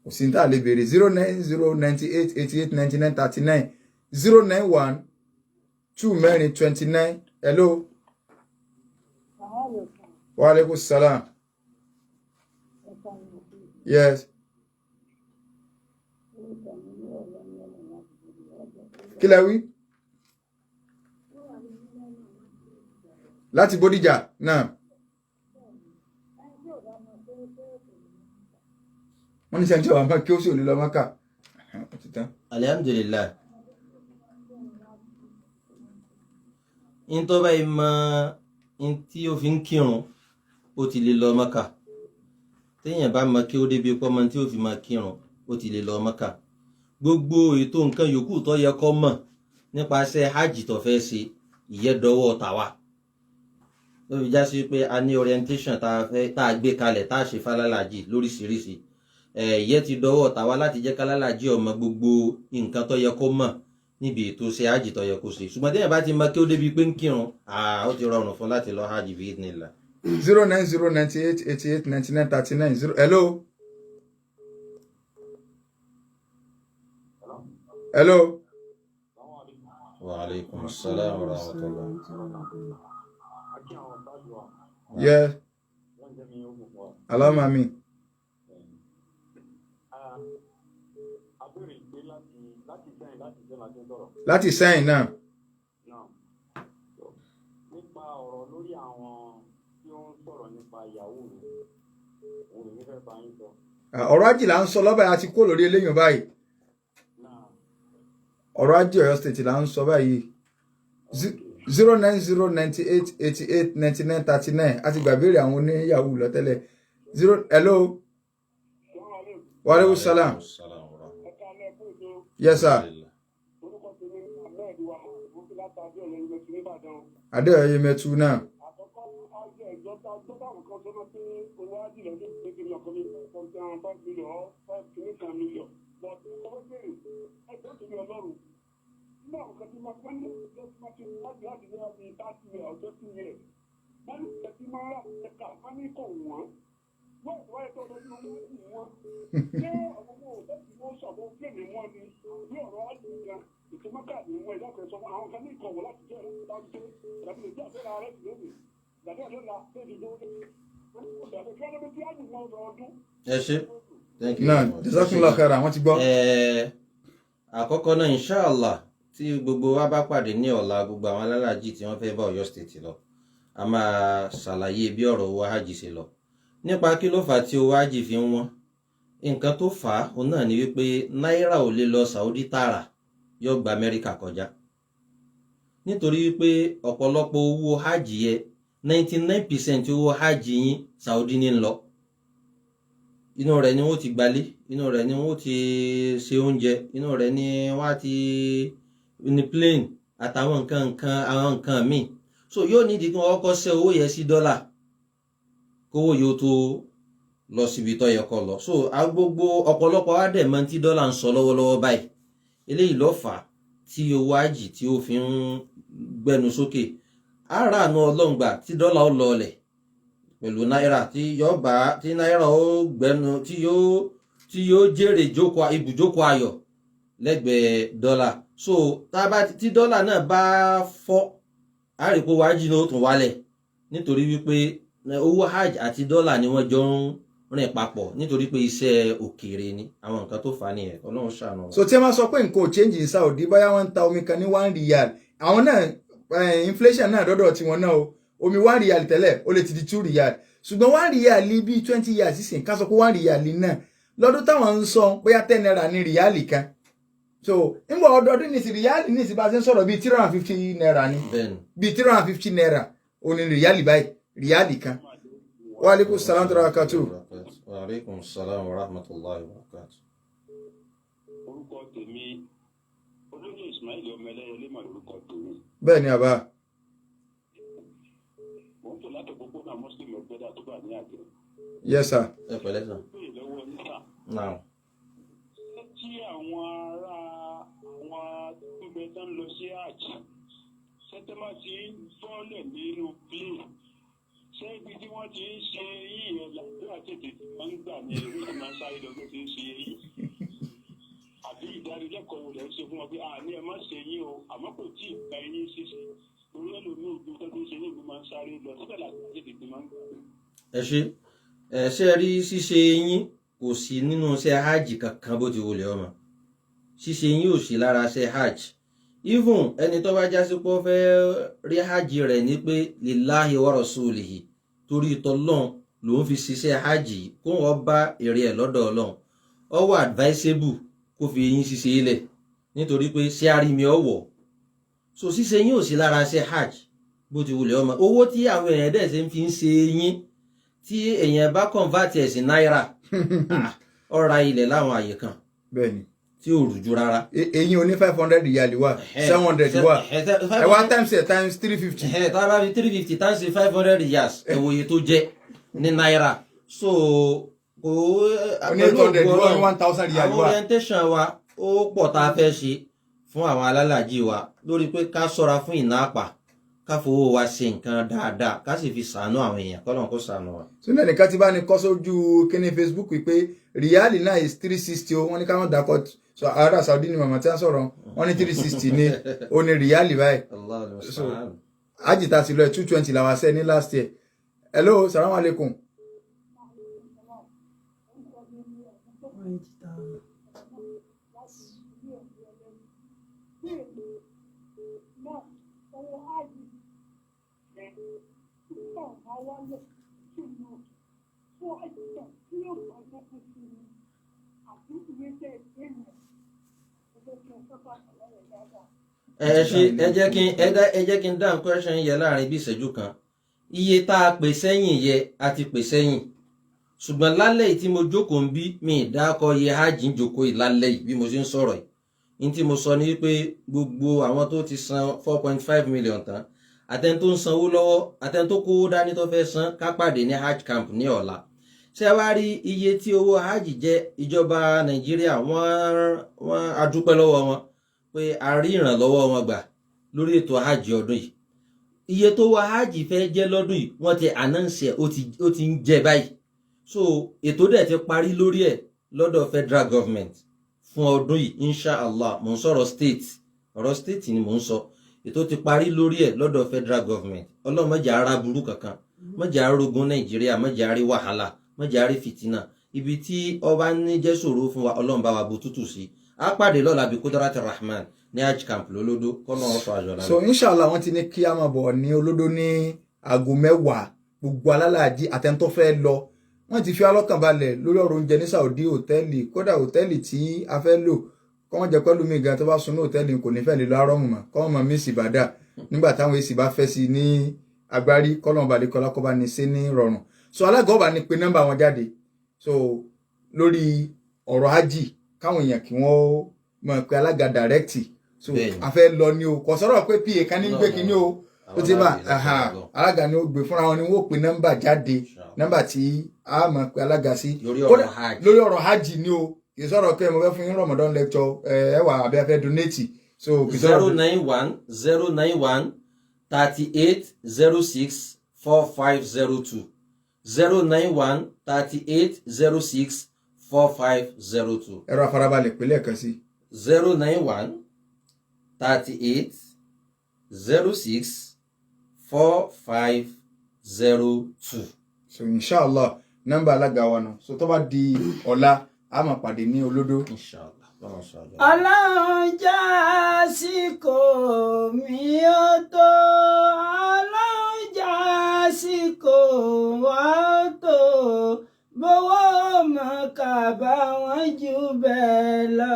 kò sí ní tá a lè béèrè 09098889939 091 2 mẹ́rin 29 hello wa alaikum salam yes kí lẹ wí láti Bódìjà náà wọ́n ní sẹ́ńtì ọ̀wà kí ó sì ò ní lọ Mákà alhamdulillah in tó báyìí mọ in tí ó fi ń kírun ó ti lè lọ Mákà téèyàn bá mọ kí ó débi pọ́mọ tí ó fi máa kírun ó ti lè lọ Mákà gbogbo ètò nǹkan yòókù tó yẹ kó mọ̀ nípasẹ̀ hajj tó fẹ́ ṣe ìyẹ́dọ́wọ́ tàwa ló fi já sí pé a ní orientation tá a gbé kalẹ̀ tá a ṣe fálálàjì lóríṣiríṣi ìyẹ́ ti dọ́wọ́ tàwa láti jẹ́ kálálàjì ọmọ gbogbo nǹkan tó yẹ kó mọ̀ níbi ètò ṣe hajj tó yẹ kó ṣe ṣùgbọ́n téèyàn bá ti mọ kí ó débi pé ń kírun ó ti rọrùn fún láti lọ hajj bí idhnillah. 09098889939 hello. hello. Wa alaikum assalam wa rahmatullah. Yeah. Allahumma amin. Láti sẹ́yìn náà. Nípa ọ̀rọ̀ lórí àwọn tí ó ń sọ̀rọ̀ nípa ìyàwó rẹ̀, òun ní fẹ́ bá yín sọ. Ọ̀rọ̀ ajì là ń sọ lọ́bàá àti kó lórí eléyìn báyìí. Ọ̀rọ̀ ajì Ọ̀yọ́ state là ń sọ báyìí. 09098889939 àti gbàbéèrè àwọn oníyàwó lọ tẹ́lẹ̀. Hello. Wa alaikum salam. Yes sir. Adéọyè mẹ́tù náà. 5 million or 5 million but ọwọ́ bèrè ẹgbẹ́ tó ní ọlọ́run nínú àwọn kan tí máa pẹ́ ní lọ́sí máa ti wájú láti ní ọdún 30 years or 20 years wọ́n ní ìṣẹ́ tí máa rà ẹ̀ka wọ́n ní kò wọ́n wọ́n ìwà ẹ̀tọ́ ọdún wọn ní wọ́n ṣé ọmọ òbẹ́ tí wọ́n sọ̀rọ̀ fèmí wọn ni ní ọ̀rọ̀ àdìyàn ìtìmọ́kà ní wọn ìdákẹ́ sọ àwọn kan ní ìkọ̀wọ̀ láti jẹ́ ìdájọ́ ìdájọ́ ìjẹ́ àfẹ́ra rẹ̀ sì lónìí ìdájọ́ ìjọba lónìí ẹ ṣe thank you náà jazakumullahu khairan wọ́n ti gbọ́. àkọ́kọ́ náà inshallah tí gbogbo wa bá pàdé ní ọ̀la gbogbo àwọn alálàájì tí wọ́n fẹ́ bá Ọ̀yọ́ state lọ a máa ṣàlàyé bí ọ̀rọ̀ owó hajj ṣe lọ nípa kí ló fà á tí owó hajj fi ń wọ́n nǹkan tó fà á òun náà ni wípé náírà ò lè lọ Saudi tààrà yóò gba Amẹ́ríkà kọjá nítorí wípé ọ̀pọ̀lọpọ̀ owó hajj yẹ 99% owó hajj yín Saudi ní lọ inú rẹ̀ ni wọ́n ti gbalé inú rẹ̀ ni wọ́n ti ṣe oúnjẹ inú rẹ̀ ni wọ́n ti ní plane àtàwọn nǹkan míì so yóò nídìí kí wọ́n kọ́kọ́ ṣe owó yẹn sí dọ́là kówó yóò tó lọ síbi tó yẹ kó lọ so gbogbo ọ̀pọ̀lọpọ̀ wa dẹ̀ mọ̀ tí dọ́là ń sọ lọ́wọ́lọ́wọ́ báyìí eléyìí ló fà á tí owó hajj tí ó fi ń gbẹnu sókè ara àánú ọlọ́ngbà tí dọ́là ó lọọlẹ̀ pẹ̀lú náírà tí náírà ó gbẹnu tí yóò jèrè ibùjókòó ayọ̀ lẹ́gbẹ̀ẹ́ dọ́là so tí dọ́là náà bá fọ́ àríkó wájú náà ó tún wálẹ̀ nítorí wípé owó hajj àti dọ́là ni wọ́n jọ ń rìn papọ̀ nítorí pé iṣẹ́ òkèèrè ni àwọn nǹkan tó fà á nìyẹn Ọlọ́run ṣàánú. so tí ẹ máa sọ pé nǹkan ò change in Saudi bóyá wọ́n ń ta omi kan ní 1 riyal àwọn náà inflation náà dọ́dọ̀ tiwọn náà o omi 1 riyal tẹ́lẹ̀ ó lè ti di 2 riyal ṣùgbọ́n 1 riyal bíi 20 years sísìn ká sọ pé 1 riyal náà lọ́dún táwọn ń sọ bóyá 10 naira ní riyal kan so nígbà ọdọọdún ní sí riyal ní sí bá ṣe ń sọ̀rọ̀ bíi 350 naira ni bíi 350 naira òní riyal báyìí riyal kan. wa alaikum salaam wa rahmatullahi. wa alaikum salaam wa rahmatullahi wa barakatuh. orúkọ tèmi olóyè Ismail ọmọ ẹlẹ́yẹlé mà lórúkọ tèmi. bẹ́ẹ̀ ni àbá. mo ń tò láti òpópónà muslim ọgbẹ́dà tó bá ní àjẹ́. yes sir. ẹ pẹ̀lẹ́ sàn. bẹ́ẹ̀ lọ́wọ́ níta. now. ṣé tí àwọn ará àwọn tó gbẹ tán lọ sí hajj sẹ́tẹ́mà ti ń bọ́ọ̀lẹ̀ nínú plane ṣé ibi tí wọ́n ti ń ṣe yíyan làdúrà tètè máa ń gbà ní ìlú tí máa ń sáré lọ ló ti ń ṣe yìí àbí ìdánilẹ́kọ̀ọ́ wo lẹ́ ń ṣe fún wọn pé àní ẹ má ṣe yín o àmọ́ kò tí ì gba ẹyin ṣíṣe torí ẹlòmíì ojú tó ti ń ṣe yín ló máa ń sáré lọ síbẹ̀ làdúrà tètè máa ń gbà. ẹ ṣe rí ṣíṣe yín kò sí nínú iṣẹ́ hajj kankan bó ti wọlé ọmọ ṣíṣe yín ò sí lára iṣẹ́ hajj even ẹni tó bá jásí pé ó fẹ́ rí hajj rẹ̀ ní pé lillahi wa rasulihi torí tọ́lọ́n lòun fi ṣiṣẹ́ hajj kó wọ́n bá èrè ẹ̀ lọ́dọ̀ ọlọ́run ó wà advisable kó fi yín ṣiṣẹ́ ilẹ̀ nítorí pé ṣé àrími ọ̀wọ̀ so ṣíṣe yín ò sí lára iṣẹ́ hajj bó ti wulẹ̀ ọmọ owó tí àwọn èèyàn dẹ̀ ṣe ń fi ń ṣe yín tí èèyàn bá convert ẹ̀ sí náírà ó ra ilẹ̀ láwọn àyè kan bẹ́ẹ̀ni tí ò rújú rárá. èyí ò ní 500 riyal wà 700 wà ẹ wá times 350. tá a bá fi 350 times 500 riyals ẹ̀wòye tó jẹ́ ní náírà so ní 800 wà ní 1000 riyal àwọn wà. orientation wa ó pọ̀ tá a fẹ́ ṣe fún àwọn alálàájì wa lórí pé ká ṣọ́ra fún ìná àpà ká fowó wa ṣe nǹkan dáadáa ká sì fi ṣàánú àwọn èèyàn kọ́lọ́n kó ṣàánú wa. sílẹ̀ nìkan ti bá ní kọ́ sójú kíní Facebook pé ríálì náà is 360 o wọ́n ní ká wọ́n dákọ̀ so ará Saudi ni màmá tí wọ́n sọ̀rọ̀ wọ́n ní 360 ní o ní ríálì báyìí so àjìtá ti lọ ẹ̀ 220 làwọn ṣẹ́ ní last year. Hello, salamu alaikum. ẹ jẹ́ kí n dáhùn question yẹ láàrin bí ìṣẹ́jú kan iye tá a pè sẹ́yìn yẹ a ti pè sẹ́yìn ṣùgbọ́n lálẹ́ yìí tí mo jókòó ń bí mi ìdákọ̀ iye hajj ń jókòó yìí lálẹ́ yìí bí mo ṣe ń sọ̀rọ̀ yìí ní tí mo sọ ni wípé gbogbo àwọn tó ti san 4.5 million tán àtẹni tó ń sanwó lọ́wọ́ àtẹni tó kówó dání tó fẹ́ san ká pàdé ní hajj camp ní ọ̀la ṣé wá rí iye tí owó hajj jẹ́ ìjọba Nàìjíríà wọ́n adúpẹ́ lọ́wọ́ wọn pé a rí ìrànlọ́wọ́ wọn gbà lórí ètò hajj ọdún yìí. Iye tó wá hajj fẹ́ jẹ́ lọ́dún yìí wọ́n ti announce ó ti ń jẹ báyìí. So ètò dẹ̀ ti parí lórí ẹ̀ lọ́dọ̀ federal government fún ọdún yìí inshallah. Mò ń sọ̀rọ̀ state, ọ̀rọ̀ state ni mò ń sọ. Ètò ti parí lórí ẹ̀ lọ́dọ̀ federal government. Ọlọ́run má jẹ́ ara burú kankan, má jẹ́ arógun Nàìjíríà, má jẹ́ arí wàhálà, má jẹ́ arí fìtínà. Ibi tí ọba ní jẹ́ ṣòro fún wa Ọlọ́run bá wa bu tútù sí. A pàdé lọ́la bí Kudrati Rahman ní Hajj camp lólódó kọ́nà ọ̀sọ̀ àjọ lánàá. So inshallah wọ́n ti ní kí a máa bọ̀ ní olódó ní aago 10 gbogbo alálàájì àtẹ̀ntọ́ fẹ́ lọ. Wọ́n ti fi alọ́kàn balẹ̀ lórí ọ̀rọ̀ oúnjẹ ní Saudi hòtẹ́ẹ̀lì, kódà hòtẹ́ẹ̀lì tí a fẹ́ lò kọ́mọ jẹ́ pẹ́lú mi gan tó bá sunú hòtẹ́ẹ̀lì kò ní fẹ́ lè lọ arọ́mù mọ́ kọ́mọ mọ́ mí sì bá dà nígbà táwọn èsì bá fẹ́ sí ní agbárí kọ́lọ́mù balẹ̀ kọ́lá kọ́ bá ní sí ní rọrùn. So alága ọba ní pé nọ́mbà wọn jáde so lórí ọ̀rọ̀ hajj káwọn èèyàn kí wọ́n mọ̀ pé alága dàrẹ́kìtì so a fẹ́ lọ ní o kò sọ̀rọ̀ pé pa kan ní gbé kínní o ó ti bá alága ni ó gbé fúnra wọn ni wọ́n pe nọ́mbà jáde nọ́mbà tí a mọ̀ pé alága sí lórí ọ̀rọ̀ hajj ni o kì í sọ̀rọ̀ pé mo fẹ́ fún yín Ramadan lecture ẹwà àbí afẹ́ donate so kì í sọ̀rọ̀ 091 38 06 4502 091 38 06 4502. ẹ̀rọ afárabalẹ̀ pẹ̀lẹ́ kan sí 091 38 06 4502. so inshallah nọ́mbà alága wa nù so tó bá di ọ̀la a máa pàdé ní olódó inshallah. Ọlọ́run jásíkò mi ó tó, Ọlọ́run jásíkò wa ó tó, bówó Mọ́kà bá wọn jù bẹ́ẹ̀ lọ,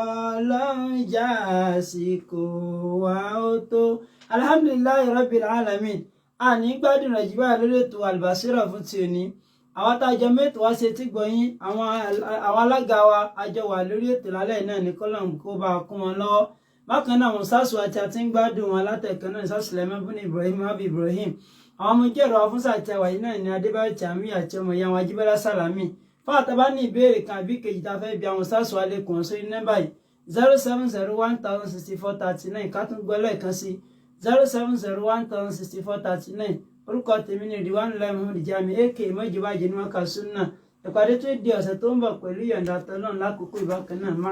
Ọlọ́run jásíkò wa ó tó. Alhamdulillahi Rabbil Alamin. Àní gbádùn rẹ̀ jìbá lórí ètò Albasira fún ti òní. Àwọn tájọ mẹ́tò wá ṣe tí gbọ́yìn àwọn alága wa àjọ wà lórí ètò lálẹ́ náà ní kọ́lọ̀mù kó bá kún wọn lọ́wọ́. Bákan náà àwọn sásù àti àti ń gbádùn wọn látẹ̀kẹ́ náà sásùlẹ̀mọ́ fún Ibrahim Abi Ibrahim. Àwọn ọmọ ìjẹ́rọ afúnṣà àti àwàyí náà ní Adébáyọ̀ Tàmí àti ọmọ ìyá wọn Ajíbọ́lá Sàlámì. Fún àtàbá ní ìbéèrè kan àbí kejì tá a fẹ́ bi àwọn sásù alẹ́kùn sórí nọ́mbà yìí 070106439 ká tún gbọ́ lẹ́ẹ̀kan sí 070106439. Orúkọ tèmi ni Ridwan Muhammad Jami aka mọ́jọ́bá jẹ́ ní wọ́n kà súnà. Ìpàdé tó di ọ̀sẹ̀ tó ń bọ̀ pẹ̀lú ìyọ̀ǹda tọ́lọ́run lákòókò ìbákan náà.